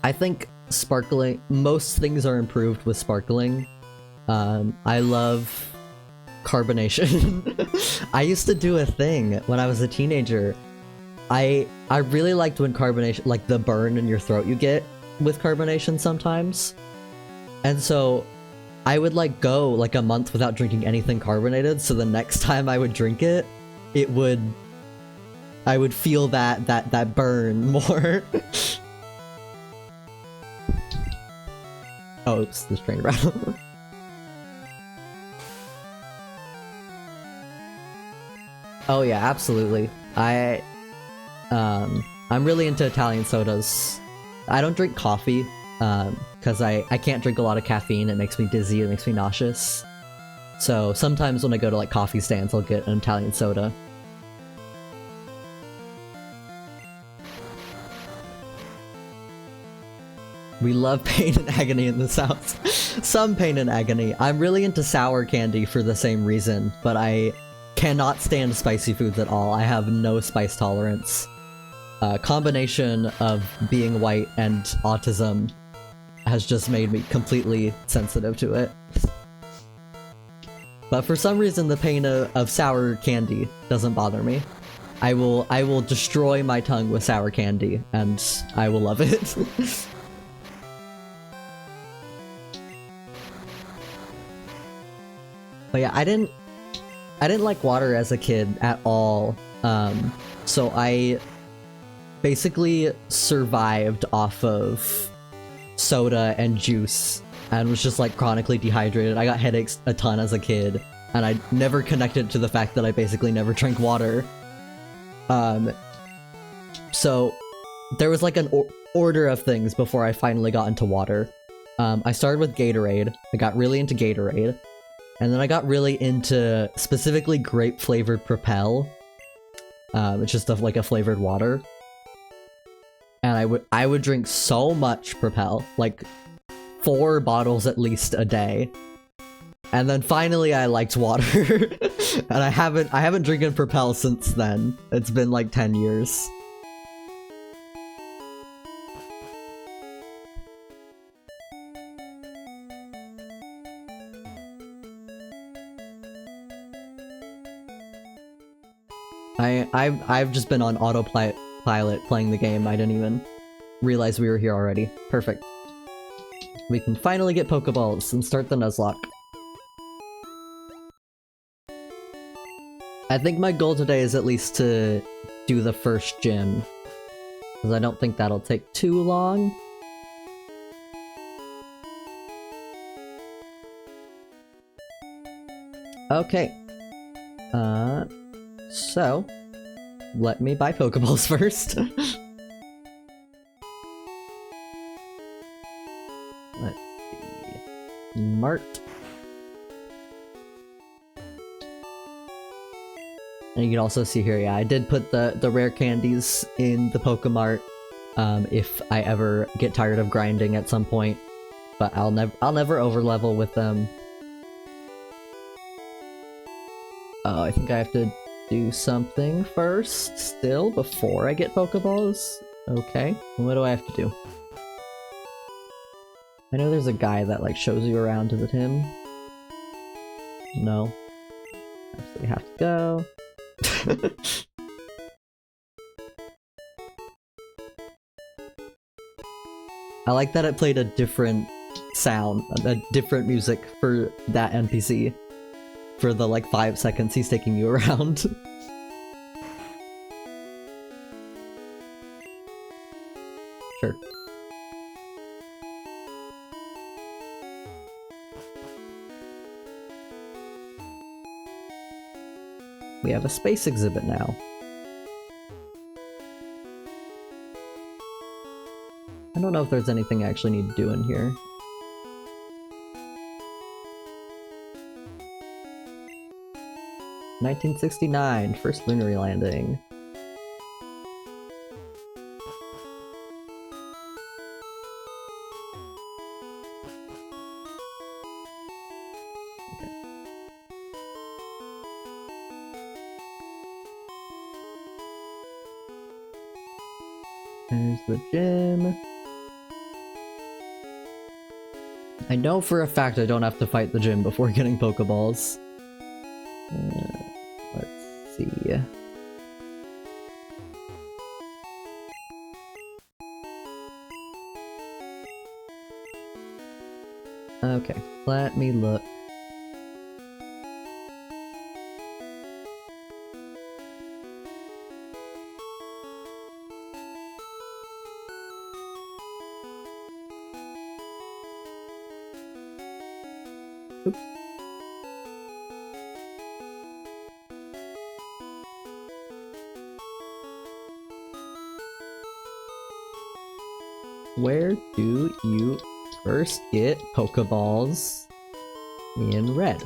Speaker 1: I think most things are improved with sparkling. I love carbonation. I used to do a thing when I was a teenager. I really liked when carbonation, like the burn in your throat you get with carbonation sometimes. And so I would like go like a month without drinking anything carbonated, so the next time I would drink it, I would feel that burn more. Oh, oops, this train around. Oh yeah, absolutely. I'm really into Italian sodas. I don't drink coffee, because I can't drink a lot of caffeine. It makes me dizzy, it makes me nauseous. So sometimes when I go to like coffee stands, I'll get an Italian soda. We love pain and agony in this house. Some pain and agony. I'm really into sour candy for the same reason, but I cannot stand spicy foods at all. I have no spice tolerance. Combination of being white and autism has just made me completely sensitive to it. But for some reason, the pain of sour candy doesn't bother me. I will destroy my tongue with sour candy, and I will love it. But yeah, I didn't like water as a kid at all. So I basically survived off of soda and juice and was just like chronically dehydrated. I got headaches a ton as a kid, and I never connected to the fact that I basically never drank water. So there was like an order of things before I finally got into water. I started with Gatorade. I got really into Gatorade. And then I got really into specifically grape flavored Propel. It's just like a flavored water. And I would drink so much Propel, like 4 bottles at least a day. And then finally I liked water. And I haven't drinking Propel since then. It's been like 10 years. I've just been on autopilot playing the game. I didn't even realize we were here already. Perfect. We can finally get Pokeballs and start the Nuzlocke. I think my goal today is at least to do the first gym, because I don't think that'll take too long. Okay. So, let me buy Pokeballs first. Let's see. Mart. And you can also see here, yeah, I did put the rare candies in the Pokemart, if I ever get tired of grinding at some point. But I'll never overlevel with them. Oh, I think I have to do something first, still, before I get Pokeballs? Okay, what do I have to do? I know there's a guy that, like, shows you around, is it him? No. Actually have to go. I like that it played a different sound, a different music for that NPC. For the, like, 5 seconds he's taking you around. Sure. We have a space exhibit now. I don't know if there's anything I actually need to do in here. "1969, first lunar landing." There's the gym. I know for a fact I don't have to fight the gym before getting Pokeballs. Let's see. Okay, let me look. Oops. Where do you first get Pokeballs in red?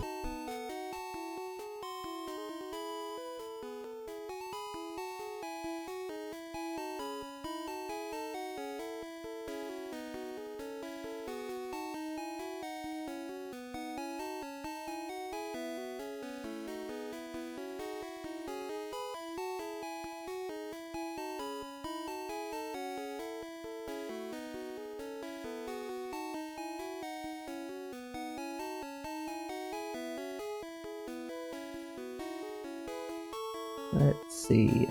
Speaker 1: Let's see.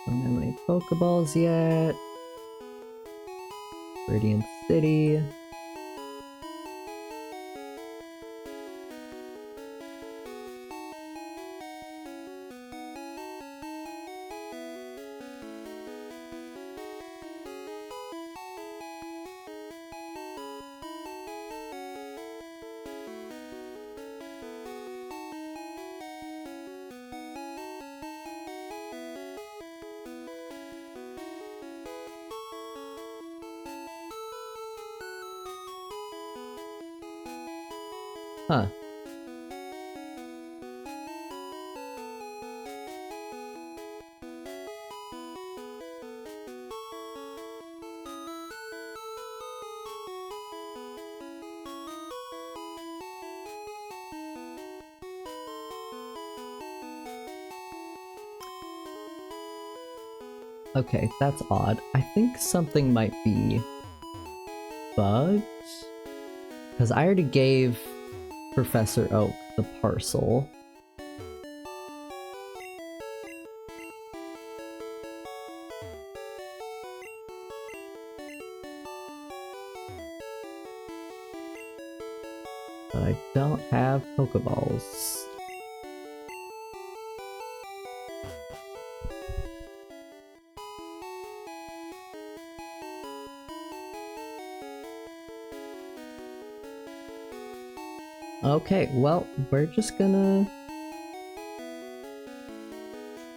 Speaker 1: Don't have any Pokeballs yet. Radiant City. Huh. Okay, that's odd. I think something might be bugged, because I already gave Professor Oak the parcel. But I don't have Pokeballs. Okay, well, we're just gonna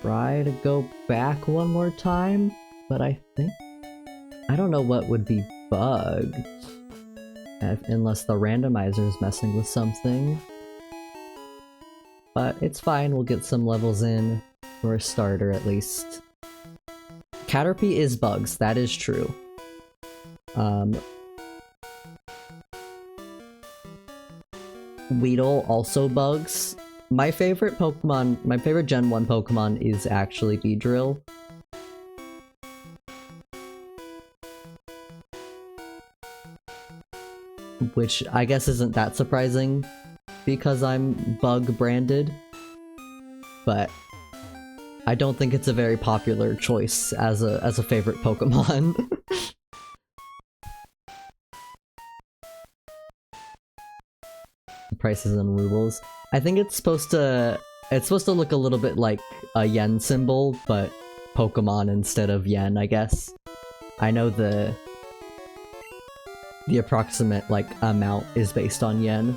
Speaker 1: try to go back one more time, but I don't know what would be bugged, unless the randomizer is messing with something. But it's fine, we'll get some levels in, for a starter at least. Caterpie is bugs, that is true. Weedle also bugs. My favorite Pokemon, my favorite Gen 1 Pokemon is actually Beedrill. Which I guess isn't that surprising because I'm bug branded. But I don't think it's a very popular choice as a favorite Pokemon. prices in rubles. I think it's supposed to look a little bit like a yen symbol, but Pokemon instead of yen, I guess. I know the approximate, like, amount is based on yen.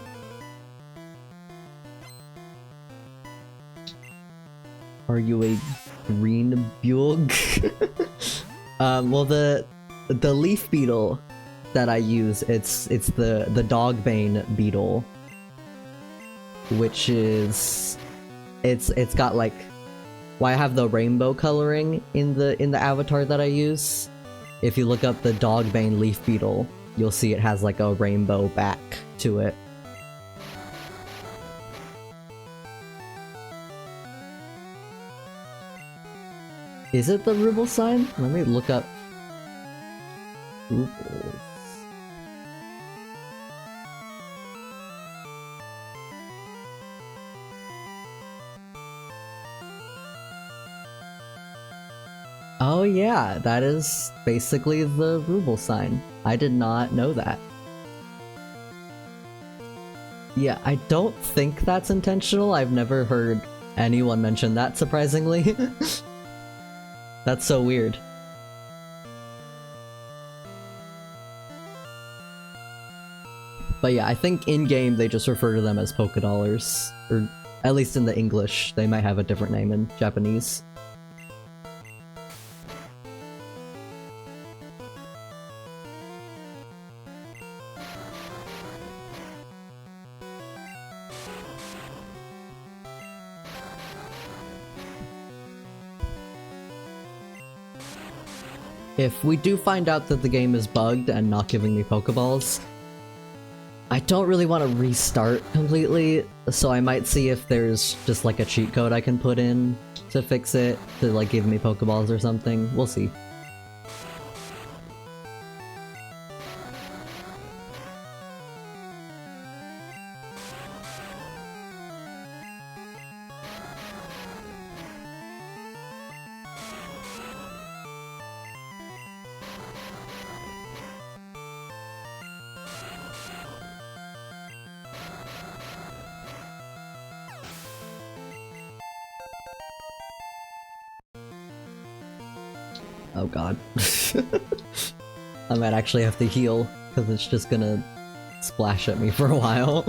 Speaker 1: Are you a green Bug? Well, the leaf beetle that I use, it's the dogbane beetle, which is it's got like, well, I have the rainbow coloring in the avatar that I use. If you look up the dogbane leaf beetle, you'll see it has like a rainbow back to it. Is it the ruble sign? Let me look up rubles. Oh yeah, that is basically the ruble sign. I did not know that. Yeah, I don't think that's intentional. I've never heard anyone mention that, surprisingly. That's so weird. But yeah, I think in-game they just refer to them as Pokedollars. Or at least in the English, they might have a different name in Japanese. If we do find out that the game is bugged and not giving me Pokeballs, I don't really want to restart completely, so I might see if there's just like a cheat code I can put in to fix it, to like give me Pokeballs or something. We'll see. Oh god. I might actually have to heal, because it's just gonna splash at me for a while.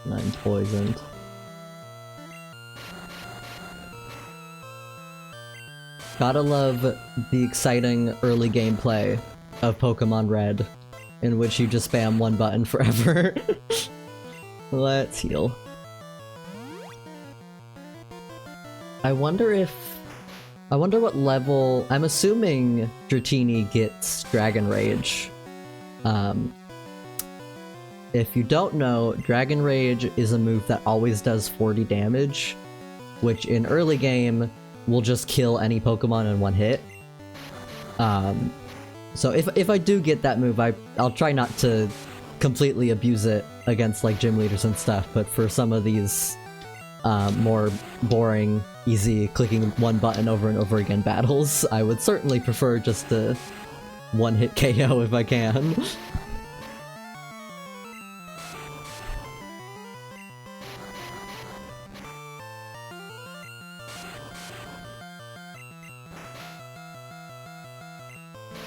Speaker 1: And I'm poisoned. Gotta love the exciting early gameplay of Pokemon Red, in which you just spam one button forever. Let's heal. I wonder what level. I'm assuming Dratini gets Dragon Rage. If you don't know, Dragon Rage is a move that always does 40 damage, which in early game will just kill any Pokemon in one hit. So if I do get that move, I'll try not to completely abuse it against like gym leaders and stuff, but for some of these more boring, easy, clicking one button over and over again battles, I would certainly prefer just a one-hit KO if I can.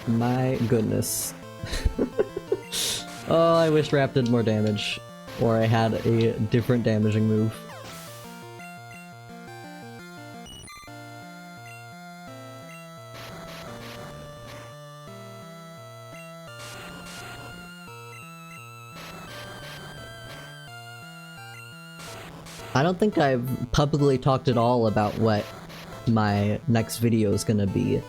Speaker 1: My goodness. Oh, I wish Rap did more damage, or I had a different damaging move. I don't think I've publicly talked at all about what my next video is gonna be.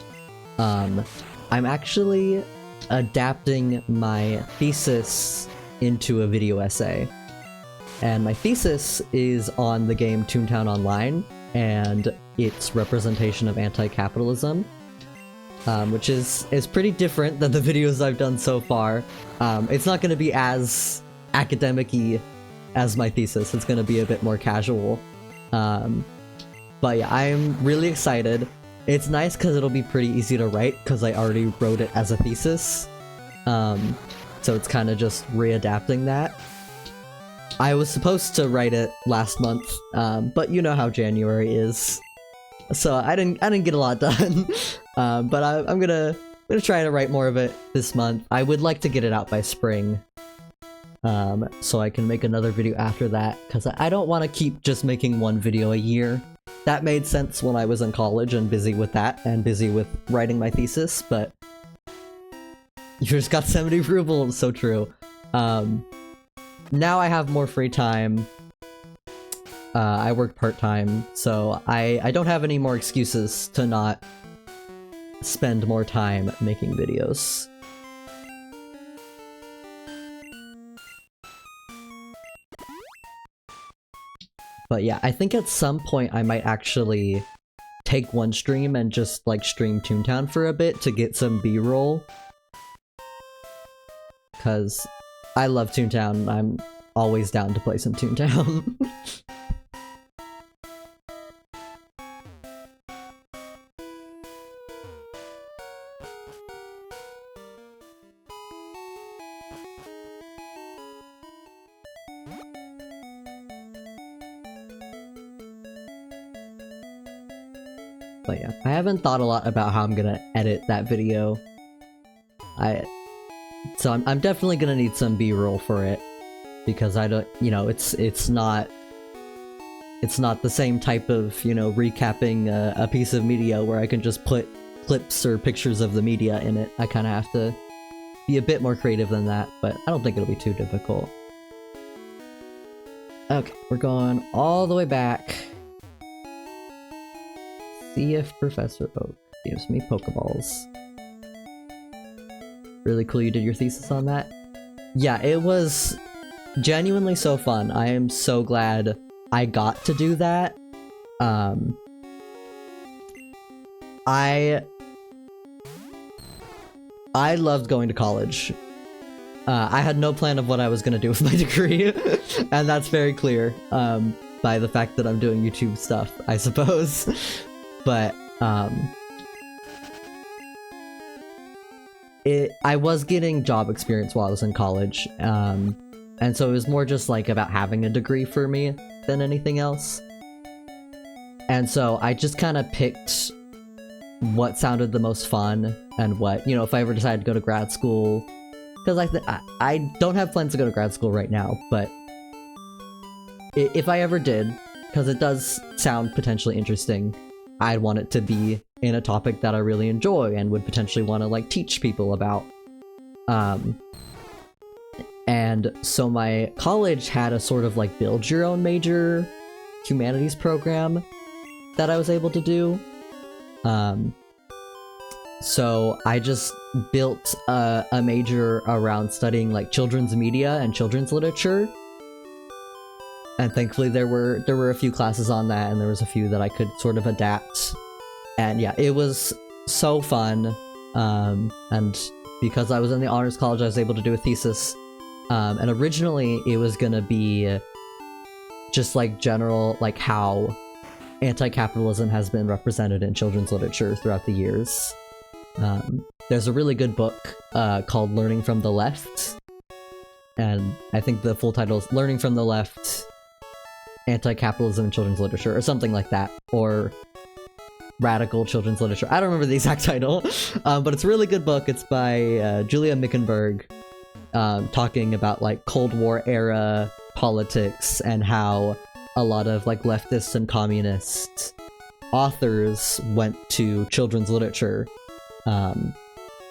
Speaker 1: I'm actually adapting my thesis into a video essay. And my thesis is on the game Toontown Online and its representation of anti-capitalism, which is pretty different than the videos I've done so far. It's not gonna be as academic-y as my thesis. It's gonna be a bit more casual. But yeah, I'm really excited. It's nice because it'll be pretty easy to write because I already wrote it as a thesis. So it's kind of just readapting that. I was supposed to write it last month, but you know how January is, so I didn't get a lot done. But I'm gonna try to write more of it this month. I would like to get it out by spring, so I can make another video after that, because I don't want to keep just making one video a year. That made sense when I was in college and busy with that, and busy with writing my thesis, but you just got 70 approval, so true. Now I have more free time. I work part-time, so I don't have any more excuses to not spend more time making videos. But yeah, I think at some point I might actually take one stream and just like stream Toontown for a bit to get some B-roll. Cause I love Toontown, I'm always down to play some Toontown. But yeah, I haven't thought a lot about how I'm gonna edit that video. So I'm definitely gonna need some B-roll for it, because I don't, you know, it's not the same type of, you know, recapping a piece of media where I can just put clips or pictures of the media in it. I kind of have to be a bit more creative than that, but I don't think it'll be too difficult. Okay, we're going all the way back. See if Professor Oak gives me Pokeballs. Really cool you did your thesis on that. Yeah, it was genuinely so fun. I am so glad I got to do that. I loved going to college. I had no plan of what I was gonna do with my degree, and that's very clear by the fact that I'm doing YouTube stuff, I suppose. But I was getting job experience while I was in college, and so it was more just like about having a degree for me than anything else. And so I just kind of picked what sounded the most fun, and what, you know, if I ever decided to go to grad school, because I don't have plans to go to grad school right now, but if I ever did, because it does sound potentially interesting, I'd want it to be in a topic that I really enjoy and would potentially want to like teach people about. And so my college had a sort of like build your own major humanities program that I was able to do. So I just built a major around studying like children's media and children's literature. And thankfully there were a few classes on that, and there was a few that I could sort of adapt. And yeah, it was so fun. And because I was in the honors college, I was able to do a thesis. And originally it was gonna be just like general, like how anti-capitalism has been represented in children's literature throughout the years. There's a really good book called Learning from the Left. And I think the full title is Learning from the Left, Anti-Capitalism in Children's Literature, or something like that, or Radical Children's Literature. I don't remember the exact title, but it's a really good book. It's by Julia Mickenberg, talking about like Cold War era politics and how a lot of like leftists and communist authors went to children's literature,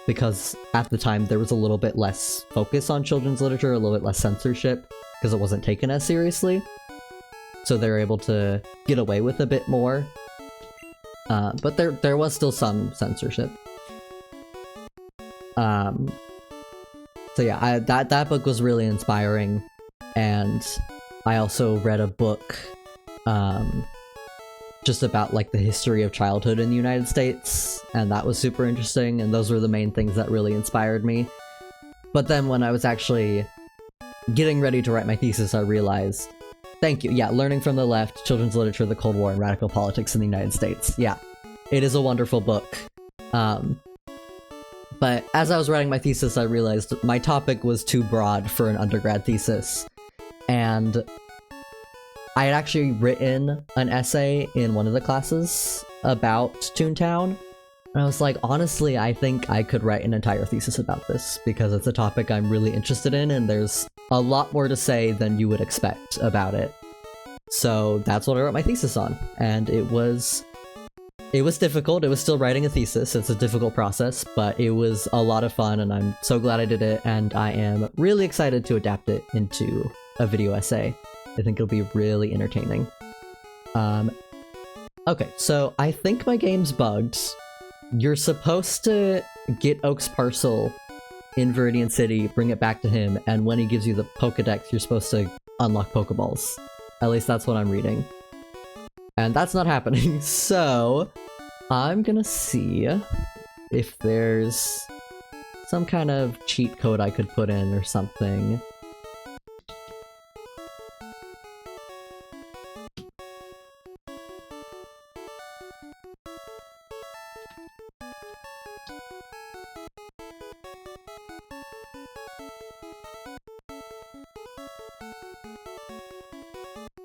Speaker 1: because at the time there was a little bit less focus on children's literature, a little bit less censorship, because it wasn't taken as seriously. So they were able to get away with a bit more. But there was still some censorship. So yeah, that book was really inspiring, and I also read a book just about like the history of childhood in the United States, and that was super interesting, and those were the main things that really inspired me. But then when I was actually getting ready to write my thesis, I realized, thank you, yeah, Learning from the Left, Children's Literature, the Cold War, and Radical Politics in the United States. Yeah, it is a wonderful book. But as I was writing my thesis, I realized my topic was too broad for an undergrad thesis. and I had actually written an essay in one of the classes about Toontown, and I was like, honestly, I think I could write an entire thesis about this, because it's a topic I'm really interested in, and there's a lot more to say than you would expect about it. So that's what I wrote my thesis on, and it was difficult. It was still writing a thesis. It's a difficult process, but it was a lot of fun, and I'm so glad I did it, and I am really excited to adapt it into a video essay. I think it'll be really entertaining. Okay, so I think my game's bugged. You're supposed to get Oak's parcel in Viridian City, bring it back to him, and when he gives you the Pokedex, you're supposed to unlock Pokeballs. At least that's what I'm reading. And that's not happening, so I'm gonna see if there's some kind of cheat code I could put in or something.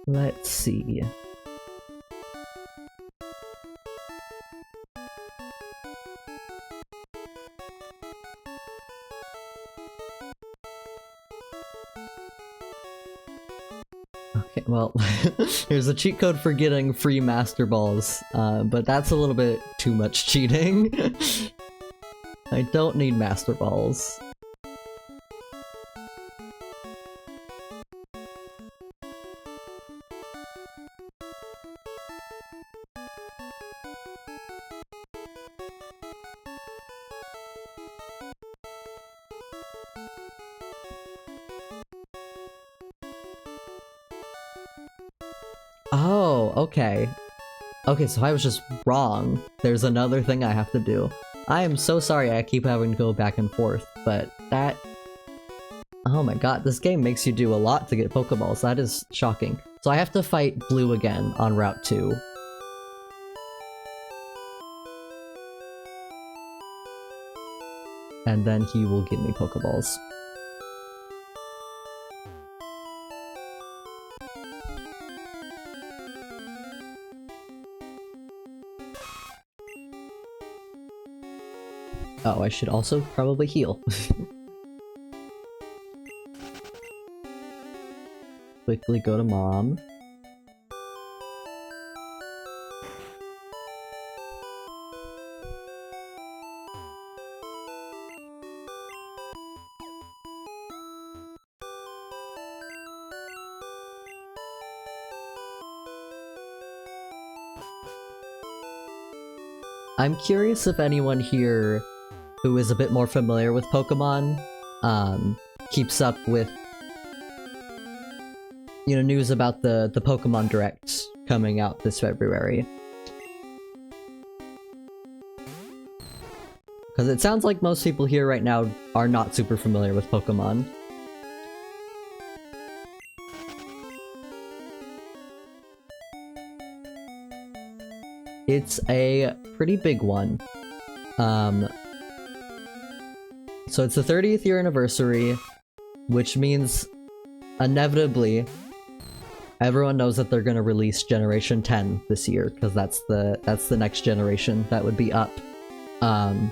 Speaker 1: Let's see. Okay, well, here's a cheat code for getting free Master Balls, but that's a little bit too much cheating. I don't need Master Balls. Oh, okay. Okay, so I was just wrong. There's another thing I have to do. I am so sorry I keep having to go back and forth, but that... Oh my god, this game makes you do a lot to get Pokeballs. That is shocking. So I have to fight Blue again on Route 2. And then he will give me Pokeballs. Oh, I should also probably heal. Quickly go to Mom. I'm curious if anyone here who is a bit more familiar with Pokemon, keeps up with, you know, news about the Pokemon Direct coming out this February. Because it sounds like most people here right now are not super familiar with Pokemon. It's a pretty big one. So it's the 30th year anniversary, which means inevitably everyone knows that they're gonna release Generation 10 this year, because that's the next generation that would be up. And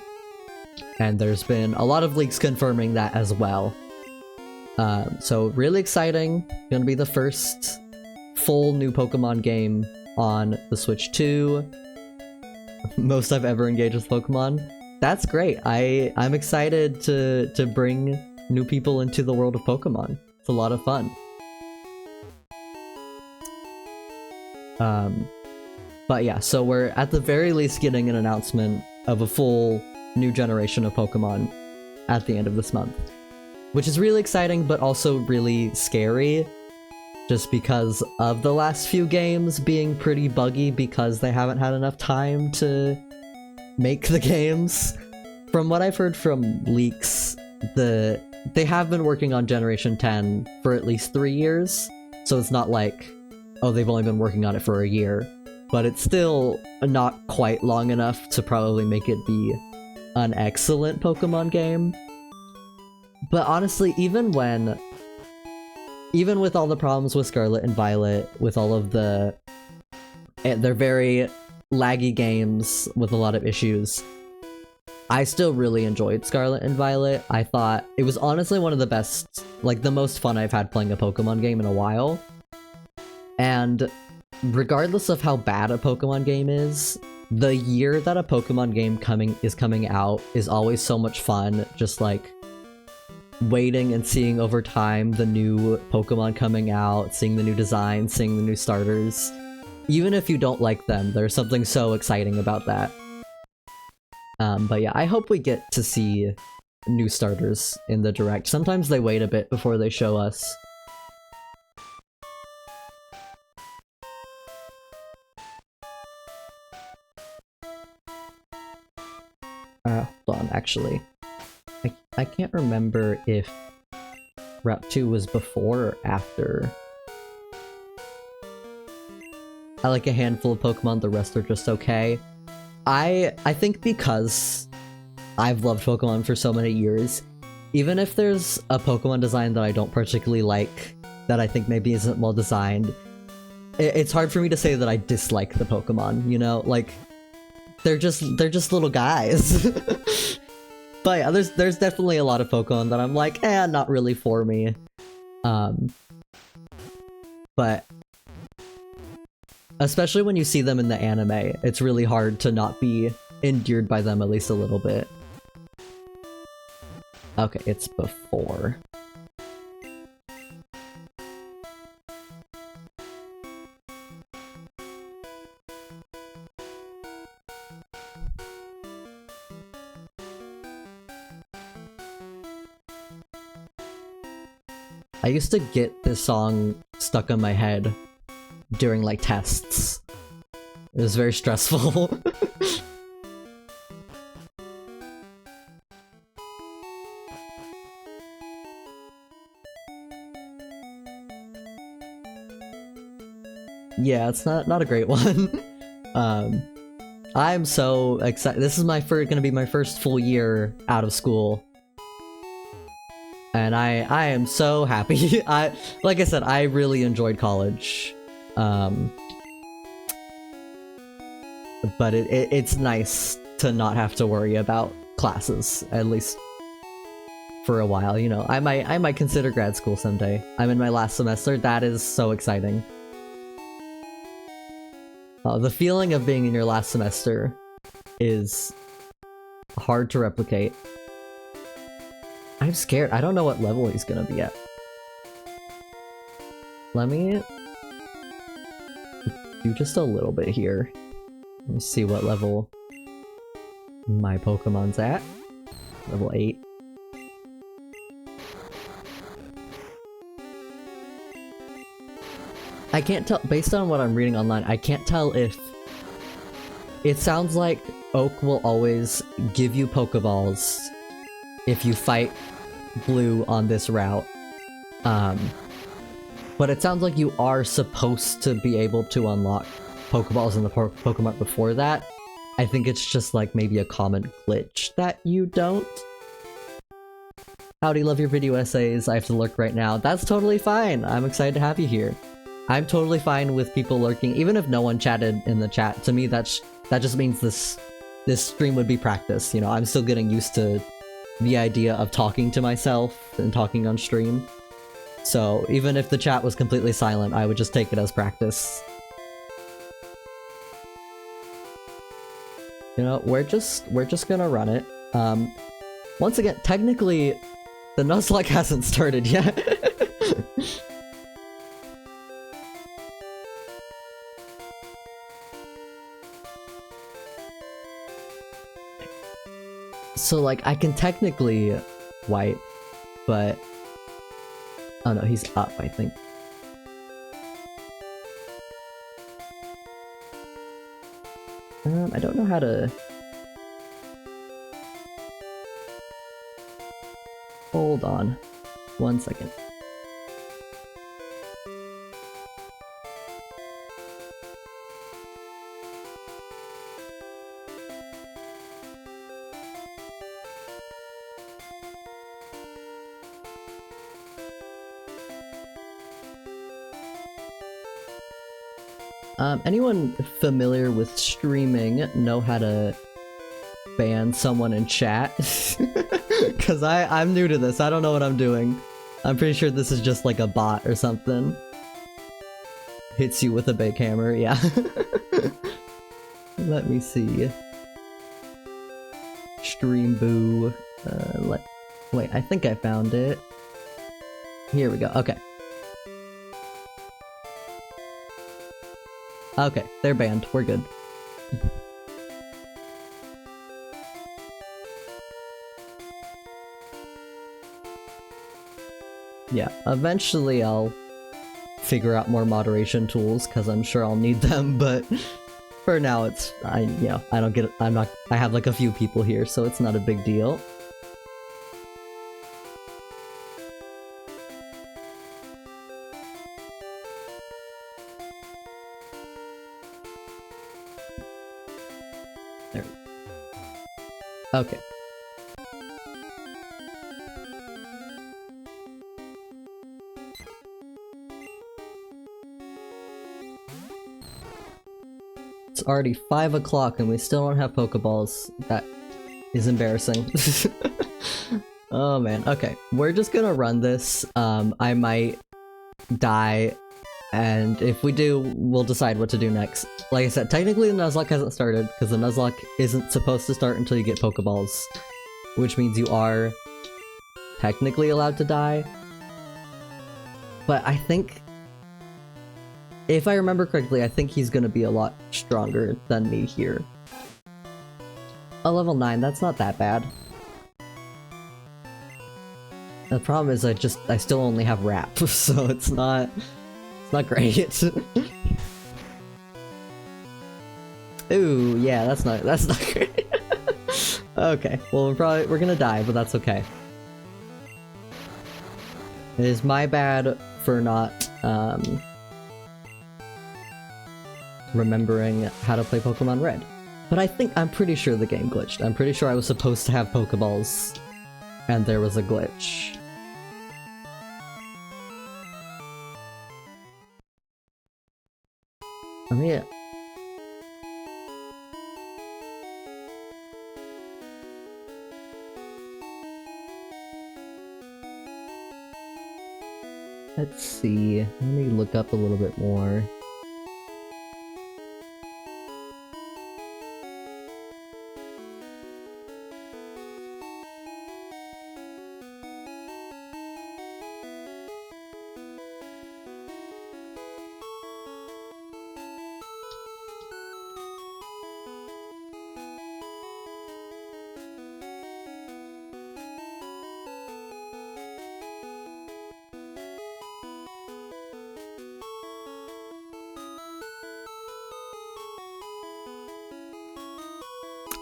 Speaker 1: there's been a lot of leaks confirming that as well. So really exciting. Gonna be the first full new Pokemon game on the Switch 2. Most I've ever engaged with Pokemon. That's great. I'm excited to bring new people into the world of Pokemon. It's a lot of fun. But yeah, so we're at the very least getting an announcement of a full new generation of Pokemon at the end of this month. Which is really exciting, but also really scary. Just because of the last few games being pretty buggy because they haven't had enough time to make the games. From what I've heard from leaks, they have been working on Generation 10 for at least 3 years, so it's not like, oh, they've only been working on it for a year, but it's still not quite long enough to probably make it be an excellent Pokemon game. But honestly, even when even with all the problems with Scarlet and Violet, with all of the... they're very laggy games with a lot of issues. I still really enjoyed Scarlet and Violet. I thought it was honestly one of the best, like the most fun I've had playing a Pokemon game in a while. And regardless of how bad a Pokemon game is, the year that a Pokemon game coming out is always so much fun. Just like waiting and seeing over time the new Pokemon coming out, seeing the new designs, seeing the new starters. Even if you don't like them, there's something so exciting about that. But yeah, I hope we get to see new starters in the Direct. Sometimes they wait a bit before they show us. Hold on, actually. I can't remember if Route 2 was before or after. I like a handful of Pokemon, the rest are just okay. I think because I've loved Pokemon for so many years, even if there's a Pokemon design that I don't particularly like, that I think maybe isn't well designed, it's hard for me to say that I dislike the Pokemon, you know? Like, they're just little guys. But yeah, there's definitely a lot of Pokemon that I'm like, not really for me. But especially when you see them in the anime, it's really hard to not be endeared by them at least a little bit. Okay, it's before. I used to get this song stuck in my head during like tests. It was very stressful. Yeah, it's not a great one. I'm so excited. This is gonna be my first full year out of school. And I am so happy. Like I said, I really enjoyed college. But it's nice to not have to worry about classes, at least for a while, you know. I might consider grad school someday. I'm in my last semester. That is so exciting. The feeling of being in your last semester is hard to replicate. I'm scared. I don't know what level he's gonna be at. Let me do just a little bit here. Let me see what level my Pokemon's at. Level 8. I can't tell, based on what I'm reading online, I can't tell if... It sounds like Oak will always give you Pokeballs if you fight Blue on this route. But it sounds like you are supposed to be able to unlock Pokeballs in the Pokemon before that. I think it's just like maybe a common glitch that you don't. Howdy, love your video essays. I have to lurk right now. That's totally fine. I'm excited to have you here. I'm totally fine with people lurking, even if no one chatted in the chat. To me, that just means this stream would be practice. You know, I'm still getting used to the idea of talking to myself and talking on stream. So even if the chat was completely silent, I would just take it as practice. You know, we're just gonna run it. Once again, technically, the Nuzlocke hasn't started yet. So, like, I can technically wipe, but... Oh no, he's up, I think. I don't know how to... Hold on. 1 second. Anyone familiar with streaming know how to ban someone in chat? Cause I'm new to this, I don't know what I'm doing. I'm pretty sure this is just like a bot or something. Hits you with a big hammer, yeah. Let me see. Stream boo. Wait, I think I found it. Here we go, okay. Okay, they're banned, we're good. Yeah, eventually I'll figure out more moderation tools, because I'm sure I'll need them, but for now I have like a few people here, so it's not a big deal. There. Okay. It's already 5 o'clock and we still don't have Pokeballs. That is embarrassing. Oh man, okay. We're just gonna run this. I might die, and if we do, we'll decide what to do next. Like I said, technically the Nuzlocke hasn't started, because the Nuzlocke isn't supposed to start until you get Pokeballs, which means you are technically allowed to die. But I think, if I remember correctly, I think he's gonna be a lot stronger than me here. A level 9, that's not that bad. The problem is I still only have rap, so it's not great. Ooh, yeah, that's not great. Okay, well we're gonna die, but that's okay. It is my bad for not remembering how to play Pokemon Red. But I'm pretty sure the game glitched. I'm pretty sure I was supposed to have Pokeballs, and there was a glitch. Oh yeah. Let's see. Let me look up a little bit more.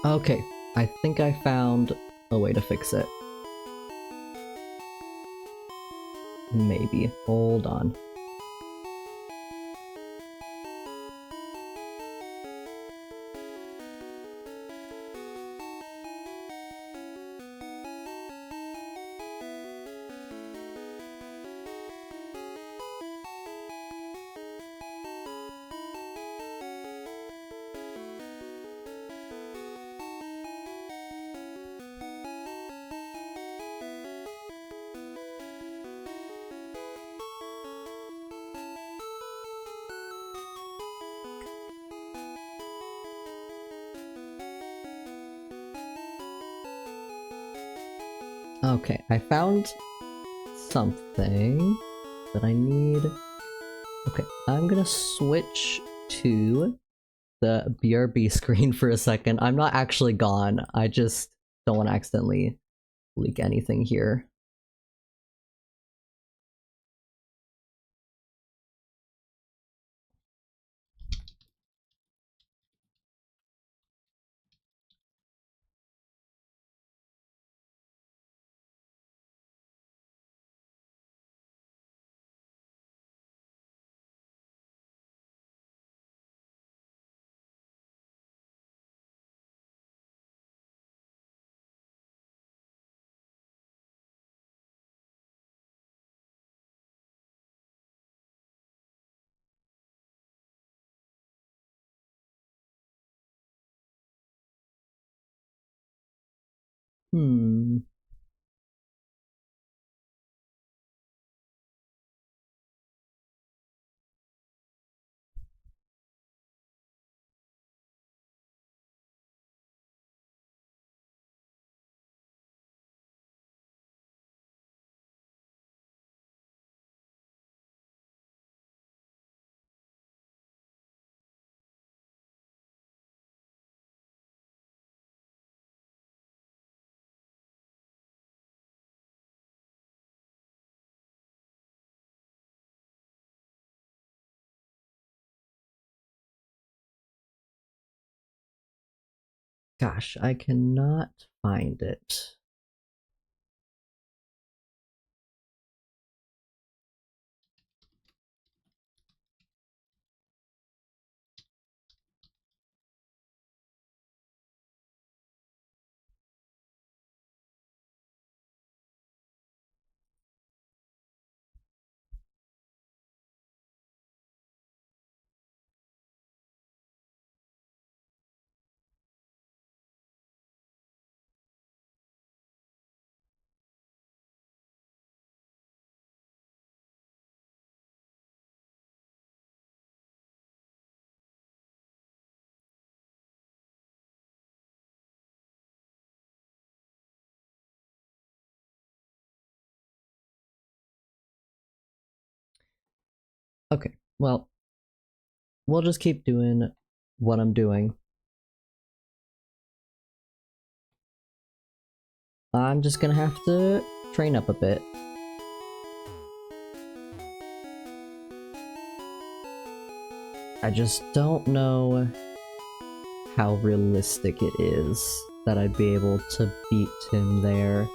Speaker 1: Okay, I think I found a way to fix it. Maybe. Hold on. Okay, I found something that I need. Okay, I'm gonna switch to the BRB screen for a second. I'm not actually gone, I just don't want to accidentally leak anything here. Hmm. Gosh, I cannot find it. Okay, well, we'll just keep doing what I'm doing. I'm just gonna have to train up a bit. I just don't know how realistic it is that I'd be able to beat him there.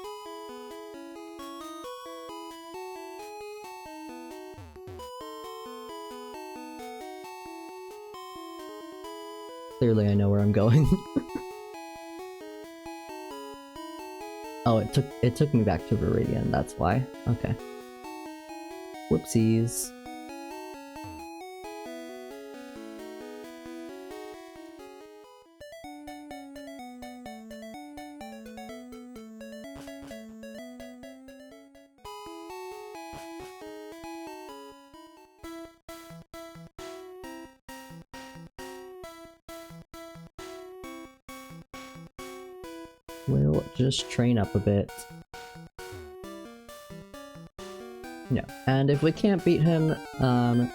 Speaker 1: Clearly I know where I'm going. Oh, it took me back to Viridian, that's why. Okay. Whoopsies. We'll just train up a bit. Yeah, and if we can't beat him, I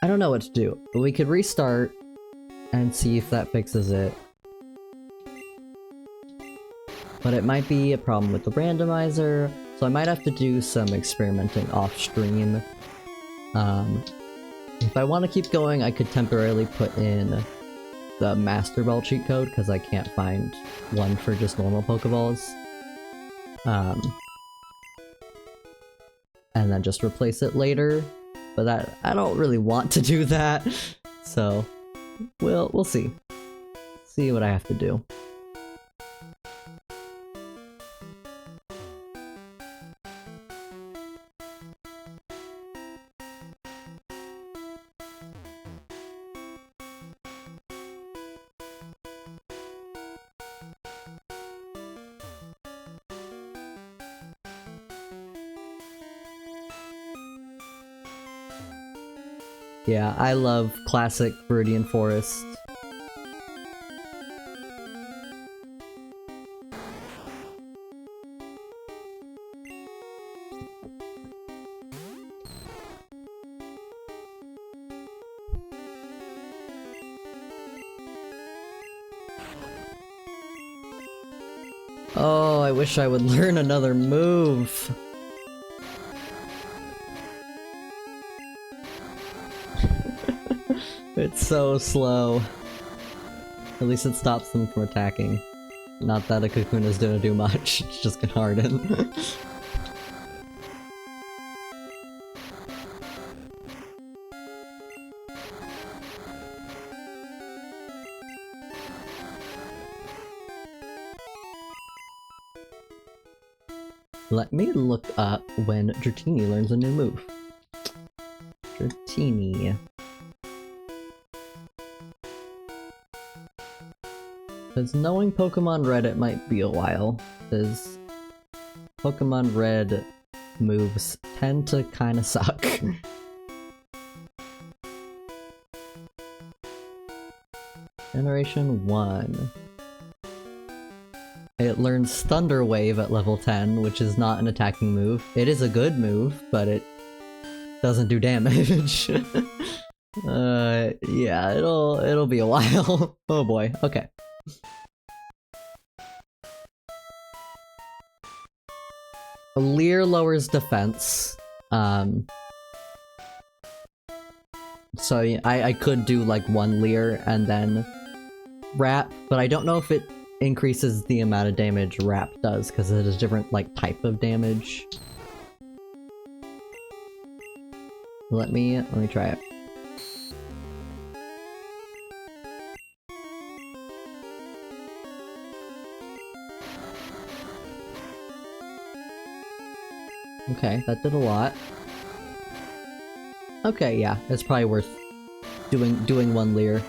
Speaker 1: don't know what to do. But we could restart and see if that fixes it. But it might be a problem with the randomizer, so I might have to do some experimenting off-stream. If I want to keep going, I could temporarily put in the Master Ball cheat code, because I can't find one for just normal Pokeballs. And then just replace it later, but I don't really want to do that, so we'll see. See what I have to do. Yeah, I love classic Viridian Forest. Oh, I wish I would learn another move. It's so slow. At least it stops them from attacking. Not that a Kakuna's gonna do much, it's just gonna harden. Let me look up when Dratini learns a new move. Dratini. Because knowing Pokemon Red, it might be a while. Because Pokemon Red moves tend to kinda suck. Generation 1. It learns Thunder Wave at level 10, which is not an attacking move. It is a good move, but it doesn't do damage. Yeah, it'll be a while. Oh boy, okay. Leer lowers defense. So I could do like one Leer and then Wrap, but I don't know if it increases the amount of damage Wrap does, because it is a different like type of damage. Let me try it. Okay, that did a lot. Okay, yeah, it's probably worth doing one Leer.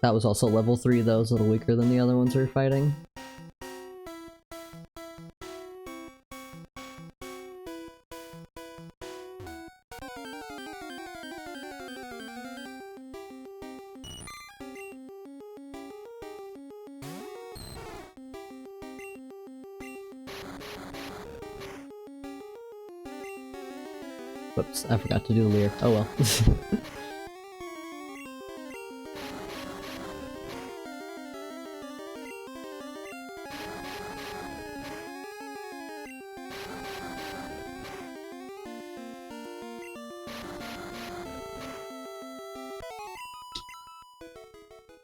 Speaker 1: That was also level 3 though, it's a little weaker than the other ones we were fighting. Whoops, I forgot to do the Leer. Oh well.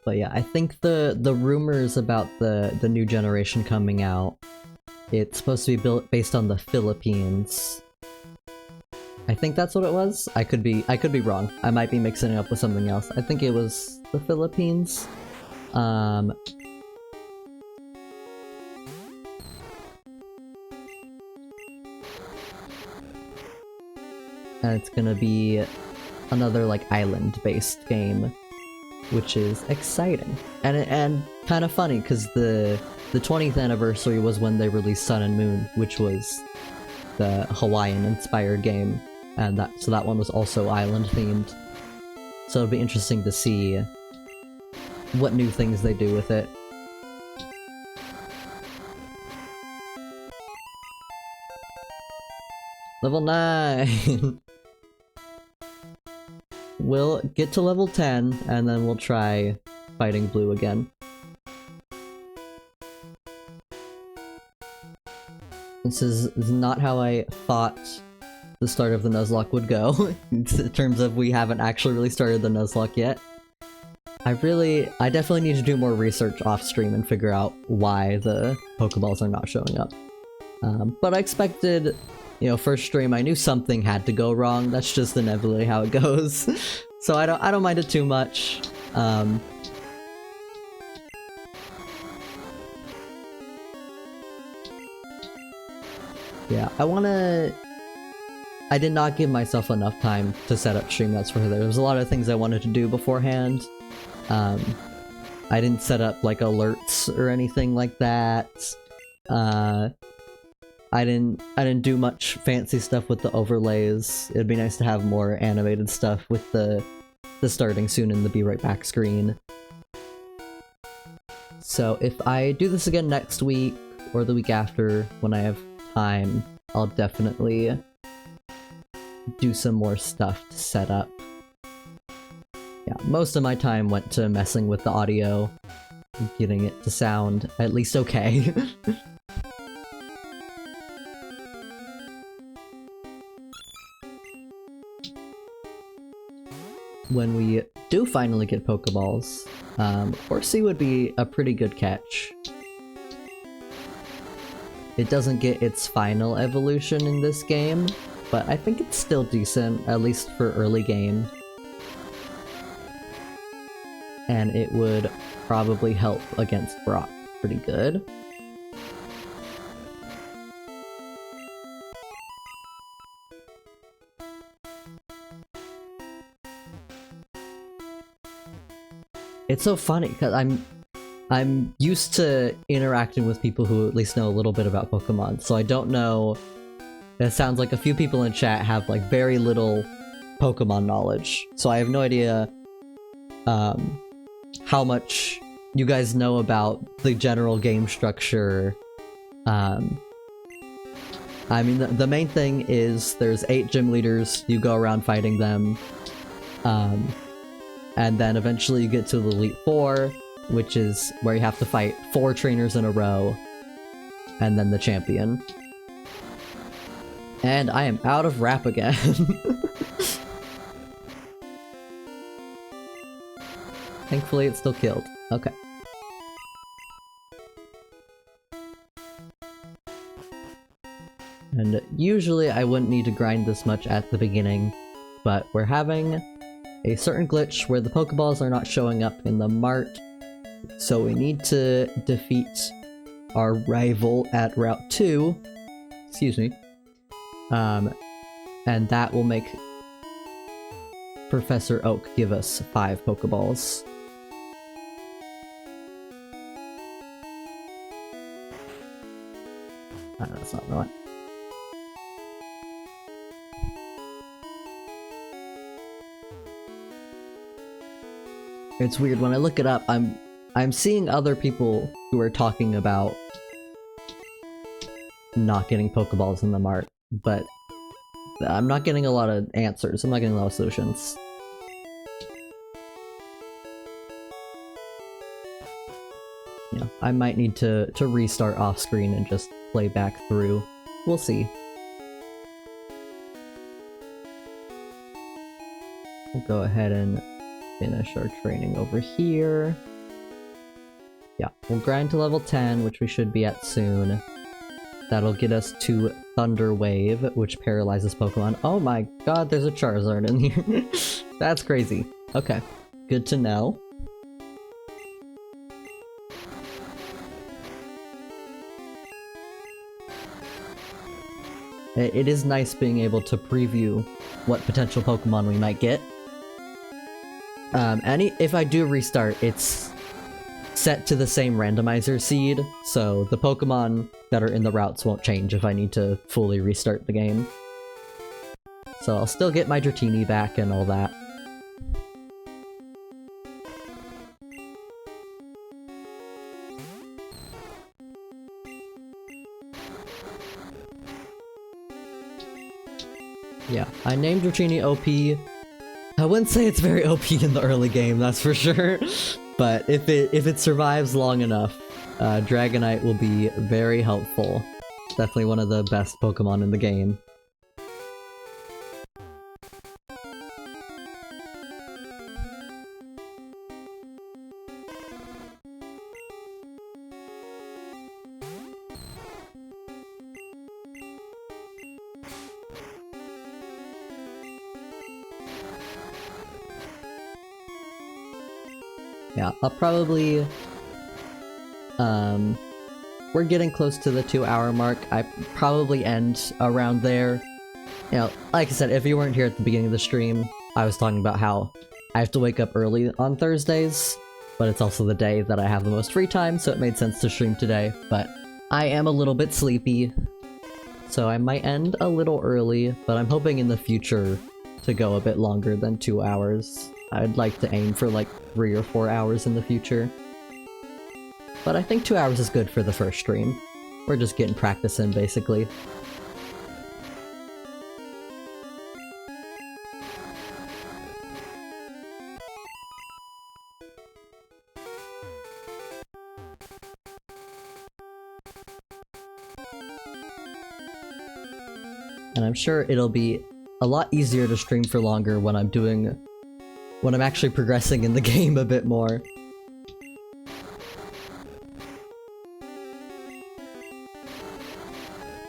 Speaker 1: But yeah, I think the rumors about the new generation coming out, it's supposed to be built based on the Philippines. I think that's what it was. I could be wrong. I might be mixing it up with something else. I think it was the Philippines. And it's gonna be another like island-based game, which is exciting and kind of funny because the 20th anniversary was when they released Sun and Moon, which was the Hawaiian-inspired game, and that one was also island-themed. So it'll be interesting to see what new things they do with it. Level 9! We'll get to level 10, and then we'll try fighting Blue again. This is not how I thought the start of the Nuzlocke would go, in terms of we haven't actually really started the Nuzlocke yet. I definitely need to do more research off-stream and figure out why the Pokeballs are not showing up. But I expected, you know, first stream I knew something had to go wrong, that's just inevitably how it goes. So I don't mind it too much. Yeah, I did not give myself enough time to set up stream, that's for sure. There was a lot of things I wanted to do beforehand. I didn't set up like alerts or anything like that. I didn't do much fancy stuff with the overlays. It'd be nice to have more animated stuff with the starting soon and the be right back screen. So if I do this again next week or the week after when I have time, I'll definitely do some more stuff to set up. Yeah, most of my time went to messing with the audio, getting it to sound at least okay. When we do finally get Pokeballs, Horsey would be a pretty good catch. It doesn't get its final evolution in this game, but I think it's still decent, at least for early game. And it would probably help against Brock pretty good. It's so funny because I'm used to interacting with people who at least know a little bit about Pokemon, so I don't know. It sounds like a few people in chat have like very little Pokemon knowledge, so I have no idea how much you guys know about the general game structure. I mean, the main thing is there's 8 gym leaders, you go around fighting them, and then eventually you get to the Elite Four, which is where you have to fight 4 trainers in a row, and then the champion. And I am out of rap again. Thankfully it's still killed. Okay. And usually I wouldn't need to grind this much at the beginning, but we're having a certain glitch where the Pokeballs are not showing up in the mart, so we need to defeat our rival at Route 2, excuse me, and that will make Professor Oak give us 5 Pokeballs. That's not right. It's weird, when I look it up, I'm seeing other people who are talking about not getting Pokeballs in the mart, but I'm not getting a lot of answers, I'm not getting a lot of solutions. Yeah, I might need to restart off screen and just play back through. We'll see. We'll go ahead and finish our training over here. Yeah, we'll grind to level 10, which we should be at soon. That'll get us to Thunder Wave, which paralyzes Pokemon. Oh my god, there's a Charizard in here. That's crazy. Okay, good to know. It is nice being able to preview what potential Pokemon we might get. If I do restart, it's set to the same randomizer seed, so the Pokemon that are in the routes won't change if I need to fully restart the game. So I'll still get my Dratini back and all that. Yeah, I named Dratini OP. I wouldn't say it's very OP in the early game, that's for sure. But if it survives long enough, Dragonite will be very helpful. Definitely one of the best Pokemon in the game. Yeah, I'll probably... we're getting close to the 2-hour mark. I probably end around there. You know, like I said, if you weren't here at the beginning of the stream, I was talking about how I have to wake up early on Thursdays, but it's also the day that I have the most free time, so it made sense to stream today. But I am a little bit sleepy, so I might end a little early, but I'm hoping in the future to go a bit longer than 2 hours. I'd like to aim for like 3 or 4 hours in the future. But I think 2 hours is good for the first stream. We're just getting practice in, basically. And I'm sure it'll be a lot easier to stream for longer when I'm actually progressing in the game a bit more.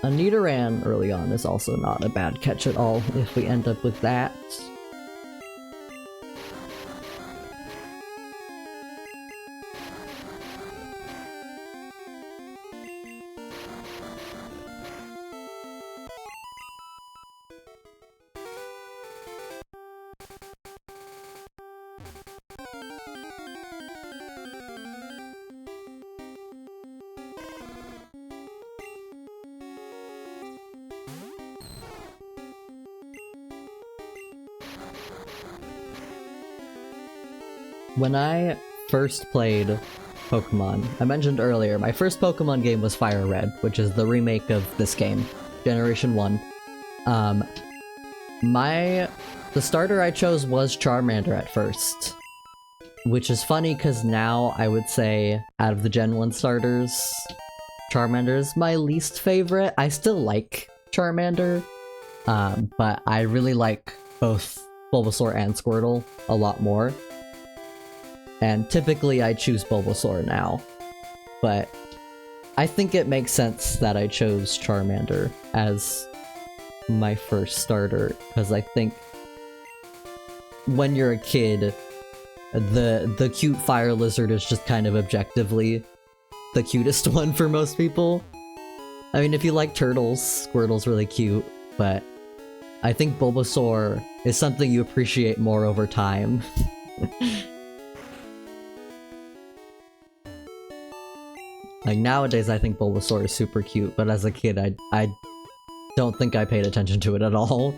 Speaker 1: A Nidoran early on is also not a bad catch at all if we end up with that. When I first played Pokemon, I mentioned earlier, my first Pokemon game was Fire Red, which is the remake of this game, Generation 1. The starter I chose was Charmander at first. Which is funny, because now I would say, out of the Gen 1 starters, Charmander is my least favorite. I still like Charmander, but I really like both Bulbasaur and Squirtle a lot more. And typically I choose Bulbasaur now, but I think it makes sense that I chose Charmander as my first starter, because I think when you're a kid, the cute fire lizard is just kind of objectively the cutest one for most people. I mean, if you like turtles, Squirtle's really cute, but I think Bulbasaur is something you appreciate more over time. Like, nowadays I think Bulbasaur is super cute, but as a kid I don't think I paid attention to it at all.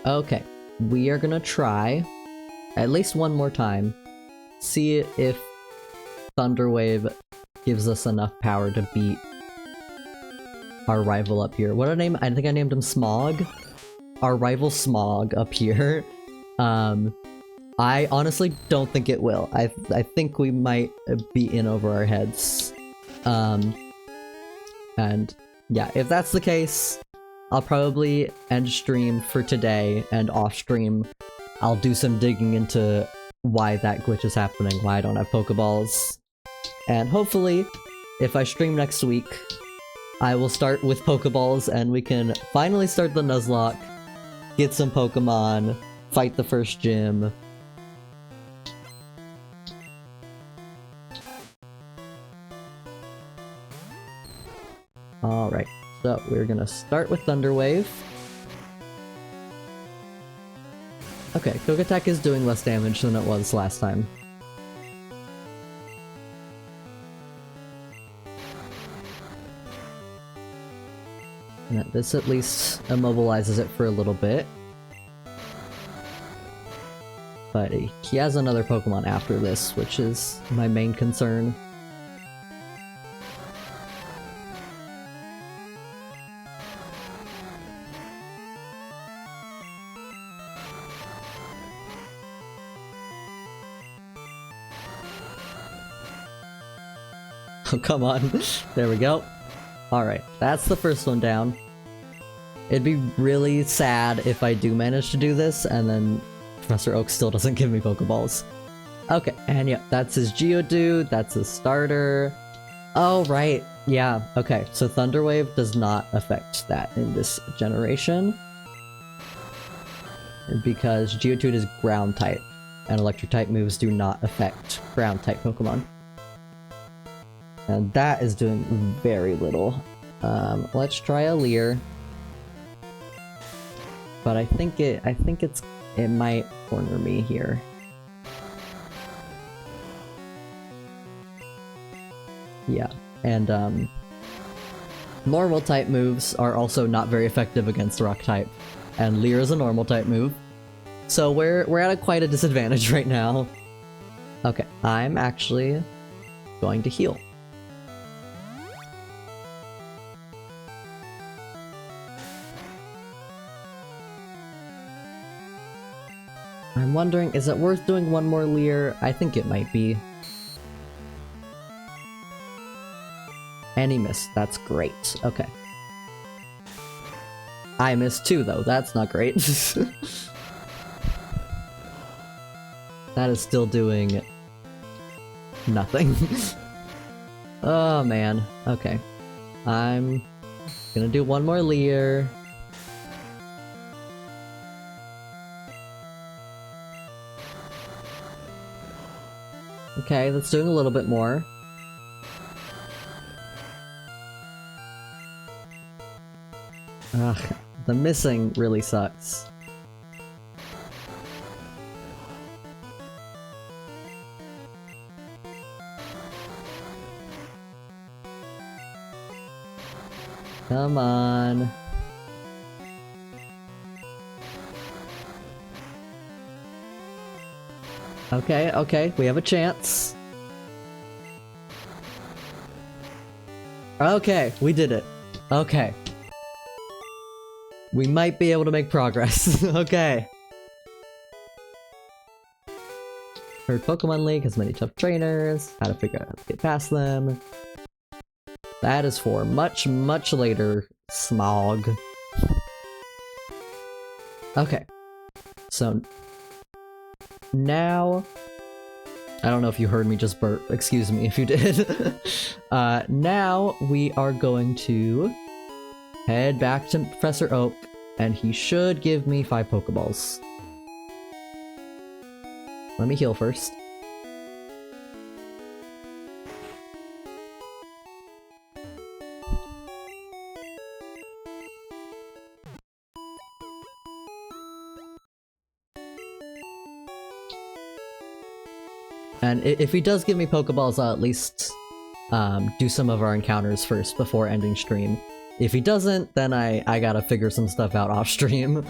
Speaker 1: Okay, we are gonna try, at least one more time, see if Thunderwave gives us enough power to beat our rival up here. What did I name? I think I named him Smog. Our rival Smog up here. I honestly don't think it will. I think we might be in over our heads. And yeah, if that's the case, I'll probably end stream for today, and off stream I'll do some digging into why that glitch is happening, why I don't have Pokeballs. And hopefully, if I stream next week, I will start with Pokeballs and we can finally start the Nuzlocke, get some Pokemon, fight the first gym. Alright, so we're gonna start with Thunder Wave. Okay, Quick Attack is doing less damage than it was last time. And this at least immobilizes it for a little bit. But he has another Pokemon after this, which is my main concern. Oh, come on. There we go. Alright, that's the first one down. It'd be really sad if I do manage to do this, and then Professor Oak still doesn't give me Pokeballs. Okay, and yeah, that's his Geodude, that's his starter. Oh, right, yeah, okay, so Thunder Wave does not affect that in this generation. Because Geodude is ground type, and electric type moves do not affect ground type Pokemon. And that is doing very little. Let's try a Leer. But I think it might corner me here. Yeah, and normal type moves are also not very effective against rock type, and Leer is a normal type move. So we're at quite a disadvantage right now. Okay, I'm actually going to heal. I'm wondering, is it worth doing one more Leer? I think it might be. And he missed. That's great. Okay. I missed too, though. That's not great. That is still doing nothing. Oh, man. Okay. I'm gonna do one more Leer. Okay, that's doing a little bit more. Ugh, the missing really sucks. Come on. Okay, okay, we have a chance. Okay, we did it. Okay. We might be able to make progress. Okay. Heard Pokemon League has many tough trainers. How to figure out how to get past them. That is for much, much later, Smog. Okay. So now, I don't know if you heard me just burp. Excuse me if you did. Now we are going to head back to Professor Oak, and he should give me 5 Pokeballs. Let me heal first. And if he does give me Pokeballs, I'll at least do some of our encounters first before ending stream. If he doesn't, then I gotta figure some stuff out off stream.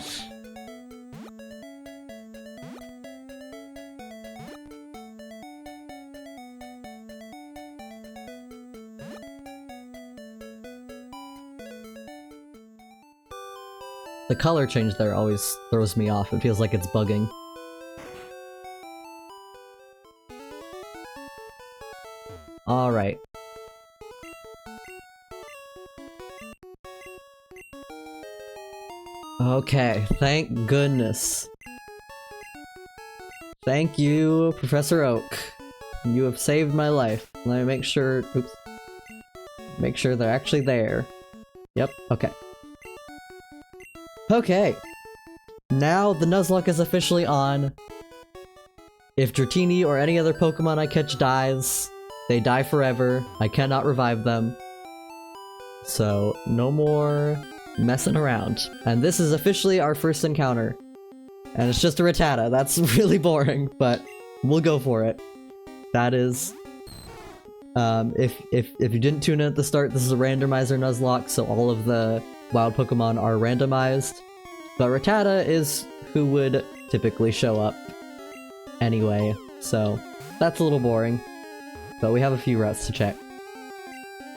Speaker 1: The color change there always throws me off. It feels like it's bugging. Alright. Okay, thank goodness. Thank you, Professor Oak. You have saved my life. Let me make sure... Oops. Make sure they're actually there. Yep, okay. Okay. Now the Nuzlocke is officially on. If Dratini or any other Pokemon I catch dies, they die forever. I cannot revive them. So, no more messing around. And this is officially our first encounter. And it's just a Rattata. That's really boring, but we'll go for it. That is... if you didn't tune in at the start, this is a randomizer Nuzlocke, so all of the wild Pokemon are randomized. But Rattata is who would typically show up anyway, so that's a little boring. But we have a few routes to check.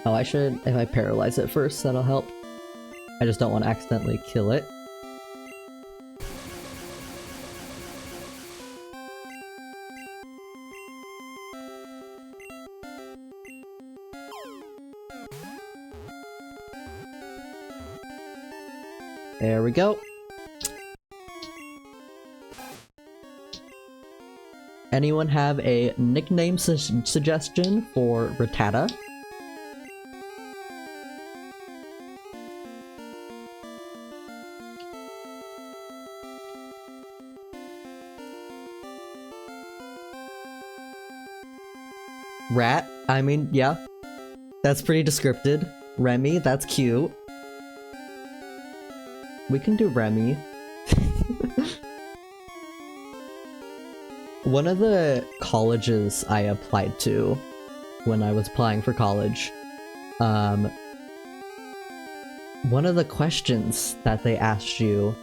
Speaker 1: Oh, I should, if I paralyze it first, that'll help. I just don't want to accidentally kill it. There we go. Anyone have a nickname suggestion for Rattata? Rat? I mean, yeah. That's pretty descriptive. Remy, that's cute. We can do Remy. One of the colleges I applied to when I was applying for college, one of the questions that they asked you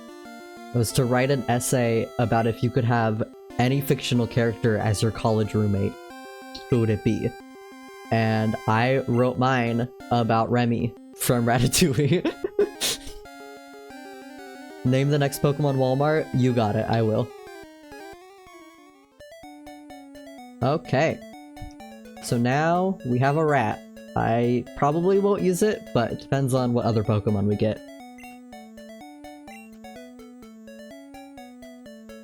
Speaker 1: was to write an essay about if you could have any fictional character as your college roommate, who would it be? And I wrote mine about Remy from Ratatouille. Name the next Pokemon Walmart? You got it, I will. Okay. So now we have a rat. I probably won't use it, but it depends on what other Pokemon we get.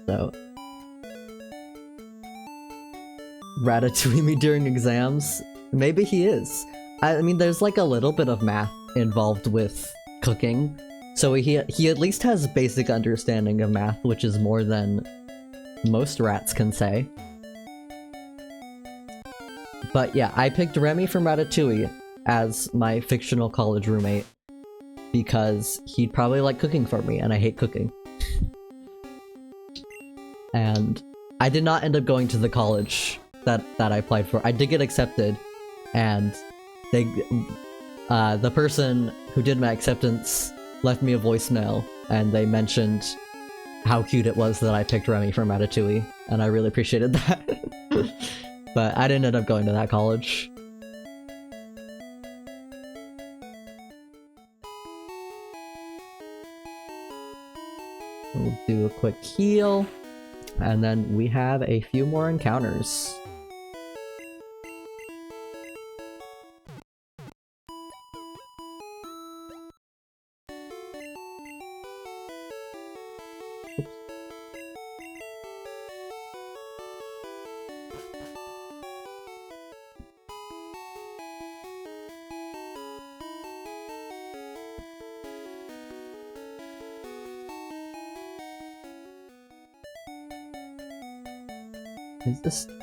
Speaker 1: So... Ratatouille me during exams? Maybe he is. I mean, there's like a little bit of math involved with cooking, so he at least has basic understanding of math, which is more than most rats can say. But yeah, I picked Remy from Ratatouille as my fictional college roommate because he'd probably like cooking for me, and I hate cooking. And I did not end up going to the college that I applied for. I did get accepted, and they, the person who did my acceptance left me a voicemail, and they mentioned how cute it was that I picked Remy from Ratatouille, and I really appreciated that. But I didn't end up going to that college. We'll do a quick heal, and then we have a few more encounters.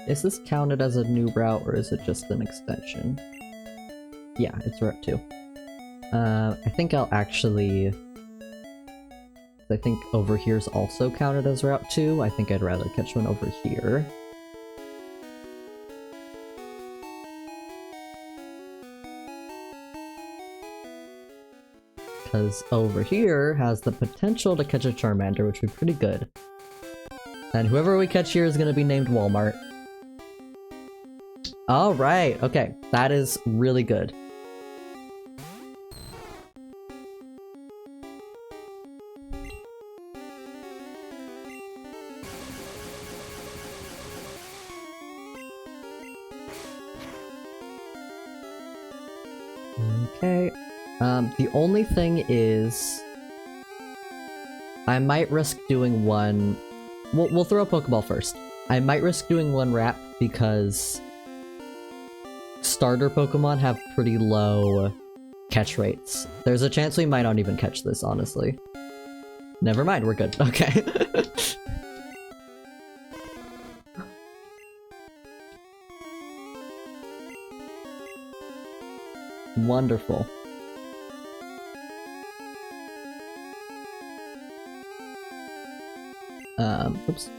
Speaker 1: Is this counted as a new route, or is it just an extension? Yeah, it's Route 2. I think I'll actually... I think over here's also counted as Route 2. I think I'd rather catch one over here. Because over here has the potential to catch a Charmander, which would be pretty good. And whoever we catch here is going to be named Walmart. Alright, okay. That is really good. Okay. The only thing is... I might risk doing one... We'll throw a Pokeball first. I might risk doing one wrap because starter Pokemon have pretty low catch rates. There's a chance we might not even catch this, honestly. Never mind, we're good. Okay. Wonderful. Oops.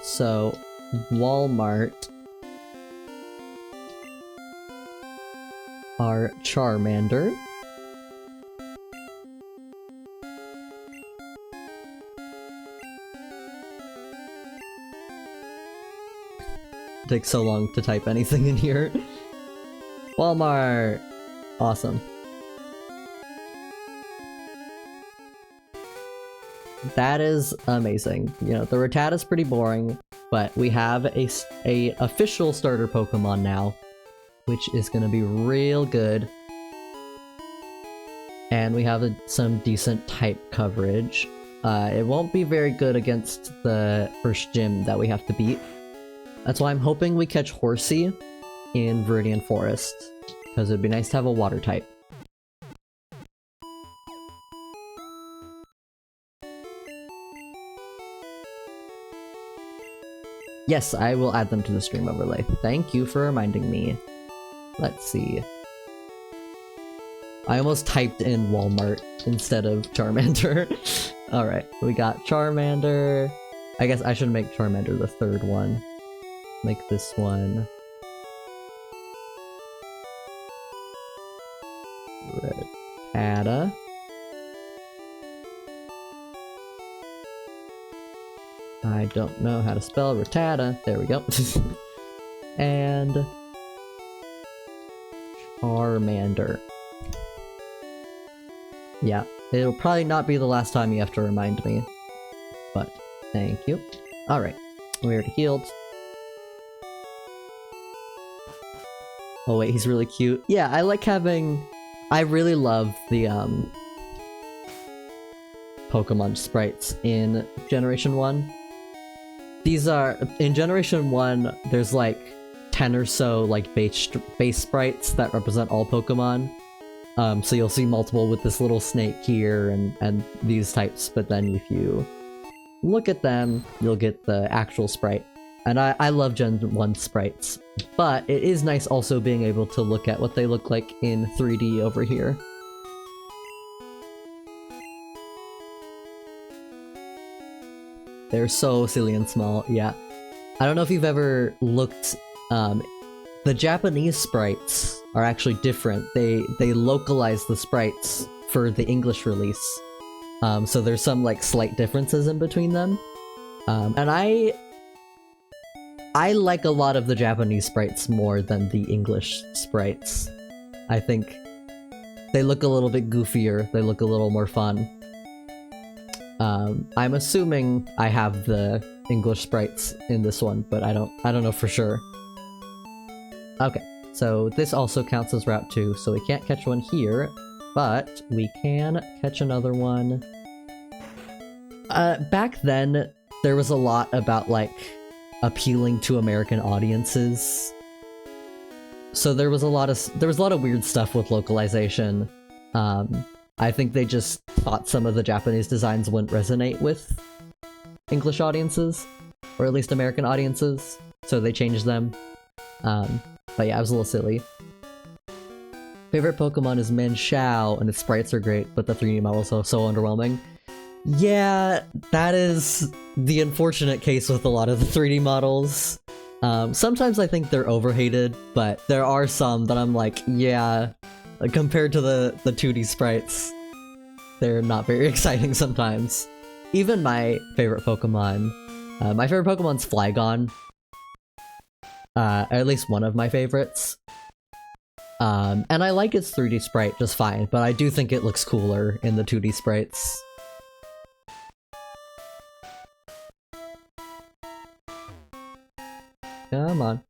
Speaker 1: So, Walmart are Charmander. It takes so long to type anything in here. Walmart! Awesome. That is amazing. You know, the Rattata's pretty boring, but we have a official starter Pokemon now, which is gonna be real good. And we have some decent type coverage. It won't be very good against the first gym that we have to beat. That's why I'm hoping we catch Horsey in Viridian Forest, because it'd be nice to have a water type. Yes, I will add them to the stream overlay. Thank you for reminding me. Let's see. I almost typed in Walmart instead of Charmander. Alright, we got Charmander. I guess I should make Charmander the third one. Make this one Rattata. I don't know how to spell Rattata. There we go. And Charmander. Yeah, it'll probably not be the last time you have to remind me. But, thank you. Alright, we're already healed. Oh wait, he's really cute. Yeah, I like having... I really love the, Pokemon sprites in Generation 1. These are... In Generation 1, there's like 10 or so like base sprites that represent all Pokemon. So you'll see multiple with this little snake here and these types, but then if you look at them, you'll get the actual sprite. And I love Gen 1 sprites, but it is nice also being able to look at what they look like in 3D over here. They're so silly and small, yeah. I don't know if you've ever looked, the Japanese sprites are actually different. They localize the sprites for the English release. So there's some like slight differences in between them. And I like a lot of the Japanese sprites more than the English sprites. I think they look a little bit goofier, they look a little more fun. I'm assuming I have the English sprites in this one, but I don't know for sure. Okay, so this also counts as Route 2, so we can't catch one here, but we can catch another one. Back then, there was a lot about, like, appealing to American audiences. So there was a lot of weird stuff with localization. I think they just thought some of the Japanese designs wouldn't resonate with English audiences, or at least American audiences, so they changed them. But yeah, it was a little silly. Favorite Pokemon is Manshao, and its sprites are great, but the 3D models are so underwhelming. Yeah, that is the unfortunate case with a lot of the 3D models. Sometimes I think they're overhated, but there are some that I'm like, yeah, compared to the 2D sprites, they're not very exciting sometimes. Even my favorite Pokemon, my favorite Pokemon's Flygon. At least one of my favorites. And I like its 3D sprite just fine, but I do think it looks cooler in the 2D sprites. Come on.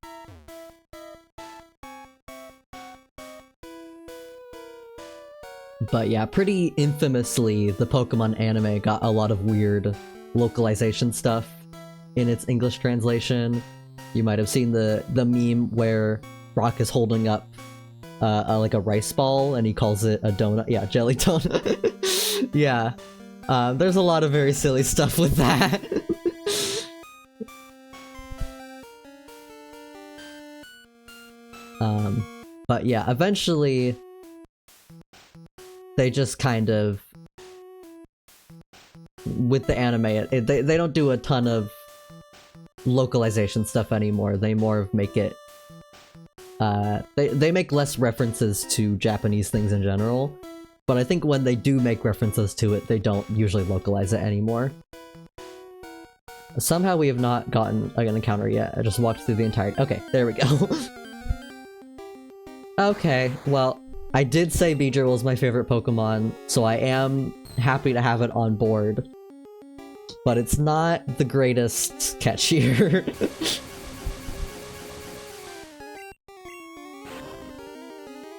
Speaker 1: But yeah, pretty infamously, the Pokemon anime got a lot of weird localization stuff in its English translation. You might have seen the meme where Brock is holding up like a rice ball and he calls it a donut. Yeah, jelly donut. Yeah. There's a lot of very silly stuff with that. But yeah, eventually they just kind of, with the anime, they don't do a ton of localization stuff anymore. They more of make it, they make less references to Japanese things in general, but I think when they do make references to it, they don't usually localize it anymore. Somehow we have not gotten an encounter yet. I just walked through the entire— okay, there we go. Okay, well, I did say Beedrill was my favorite Pokemon, so I am happy to have it on board. But it's not the greatest catch here.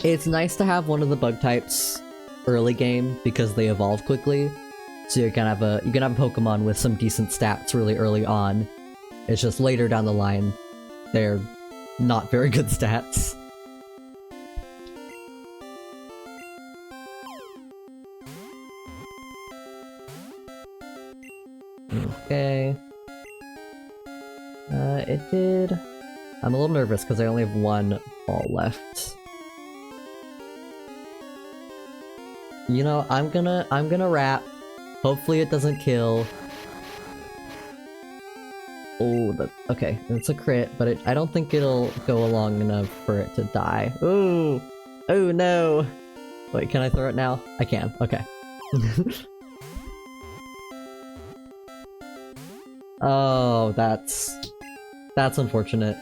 Speaker 1: It's nice to have one of the bug types early game because they evolve quickly. So you can have a Pokemon with some decent stats really early on. It's just later down the line, they're not very good stats. Okay. It did— I'm a little nervous because I only have one ball left. You know, I'm gonna wrap. Hopefully it doesn't kill. Oh, okay, it's a crit, but I don't think it'll go long enough for it to die. Ooh! Oh no! Wait, can I throw it now? I can, okay. Oh, that's unfortunate.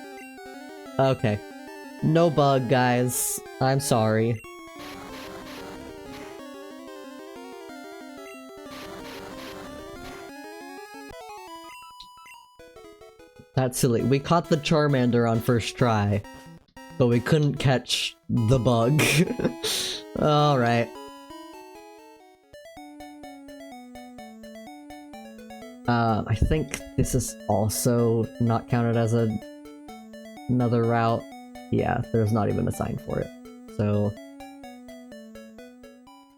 Speaker 1: Okay. No bug, guys. I'm sorry. That's silly. We caught the Charmander on first try, but we couldn't catch the bug. Alright. I think this is also not counted as another route. Yeah, there's not even a sign for it. So,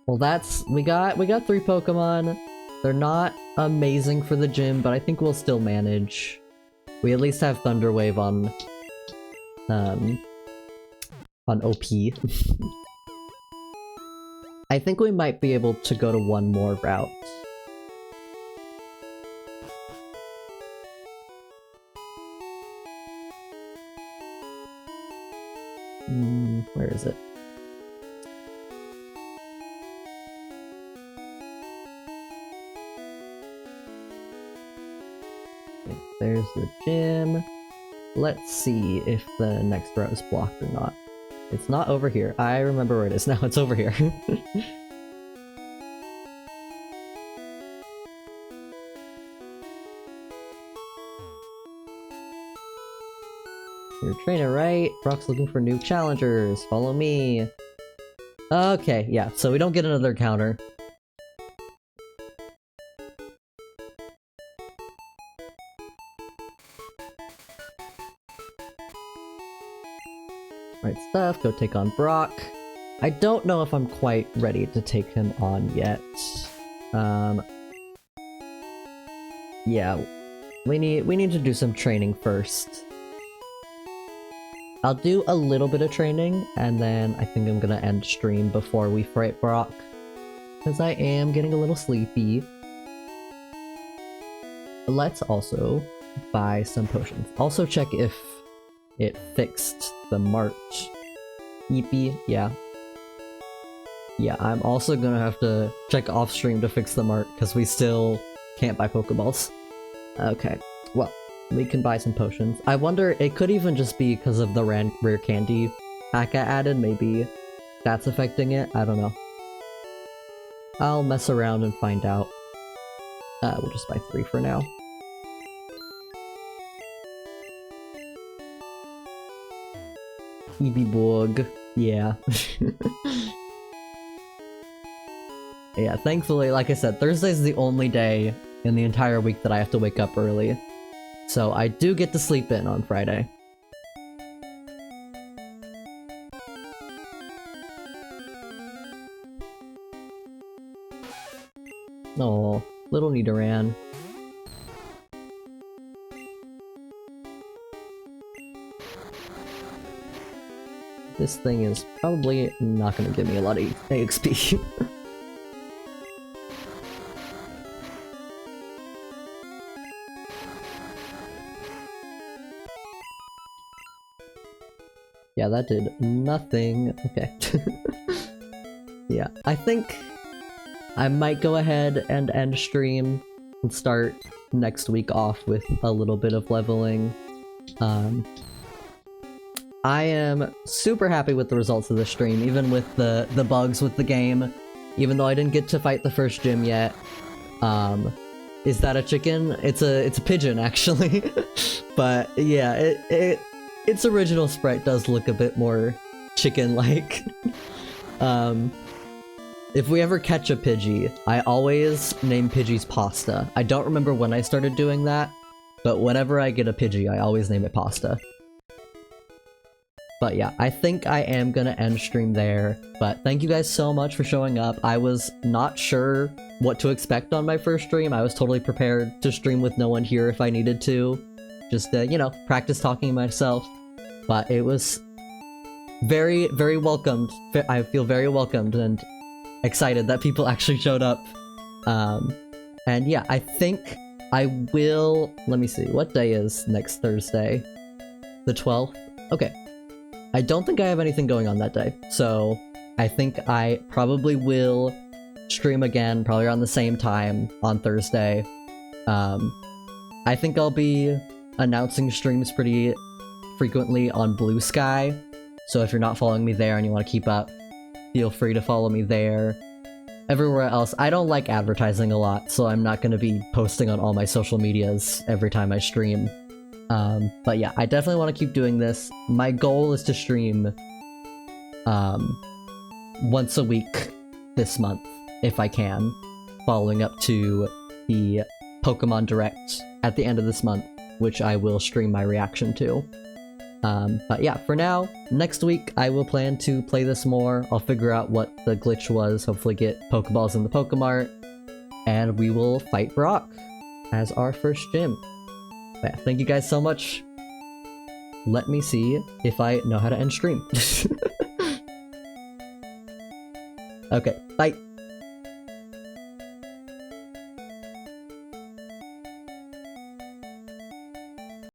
Speaker 1: well, we got 3 Pokemon. They're not amazing for the gym, but I think we'll still manage. We at least have Thunder Wave on OP. I think we might be able to go to one more route. Where is it? Okay, there's the gym. Let's see if the next row is blocked or not. It's not over here. I remember where it is now. It's over here. You're a trainer, right? Brock's looking for new challengers. Follow me. Okay, yeah, so we don't get another counter. Right stuff, go take on Brock. I don't know if I'm quite ready to take him on yet. Yeah, we need to do some training first. I'll do a little bit of training, and then I think I'm gonna end stream before we fight Brock. Because I am getting a little sleepy. Let's also buy some potions. Also check if it fixed the march. Yeepy, yeah. Yeah, I'm also gonna have to check off stream to fix the mark, because we still can't buy Pokeballs. Okay, well, we can buy some potions. I wonder, it could even just be because of the rare candy pack I added. Maybe that's affecting it. I don't know. I'll mess around and find out. We'll just buy 3 for now. Eeveeborg. Yeah. Yeah, thankfully, like I said, Thursday's the only day in the entire week that I have to wake up early. So I do get to sleep in on Friday. Oh, little Nidoran. This thing is probably not gonna give me a lot of XP. Yeah, that did nothing. Okay. Yeah, I think I might go ahead and end stream and start next week off with a little bit of leveling. I am super happy with the results of the stream, even with the bugs with the game. Even though I didn't get to fight the first gym yet. Is that a chicken? It's a pigeon, actually. But yeah, its original sprite does look a bit more chicken-like. If we ever catch a Pidgey, I always name Pidgeys Pasta. I don't remember when I started doing that, but whenever I get a Pidgey, I always name it Pasta. But yeah, I think I am gonna end stream there, but thank you guys so much for showing up. I was not sure what to expect on my first stream. I was totally prepared to stream with no one here if I needed to. Just, you know, practice talking to myself. But it was very, very welcomed. I feel very welcomed and excited that people actually showed up. And yeah, I think I will... Let me see, what day is next Thursday? The 12th? Okay. I don't think I have anything going on that day, so I think I probably will stream again, probably around the same time on Thursday. I think I'll be announcing streams pretty frequently on Blue Sky, so if you're not following me there and you want to keep up, feel free to follow me there. Everywhere else, I don't like advertising a lot, so I'm not going to be posting on all my social medias every time I stream. But yeah, I definitely want to keep doing this. My goal is to stream once a week this month, if I can, following up to the Pokemon Direct at the end of this month, which I will stream my reaction to. But yeah, for now, next week I will plan to play this more. I'll figure out what the glitch was, hopefully get Pokeballs in the Pokemart, and we will fight Brock as our first gym. Yeah, thank you guys so much. Let me see if I know how to end stream. Okay, bye!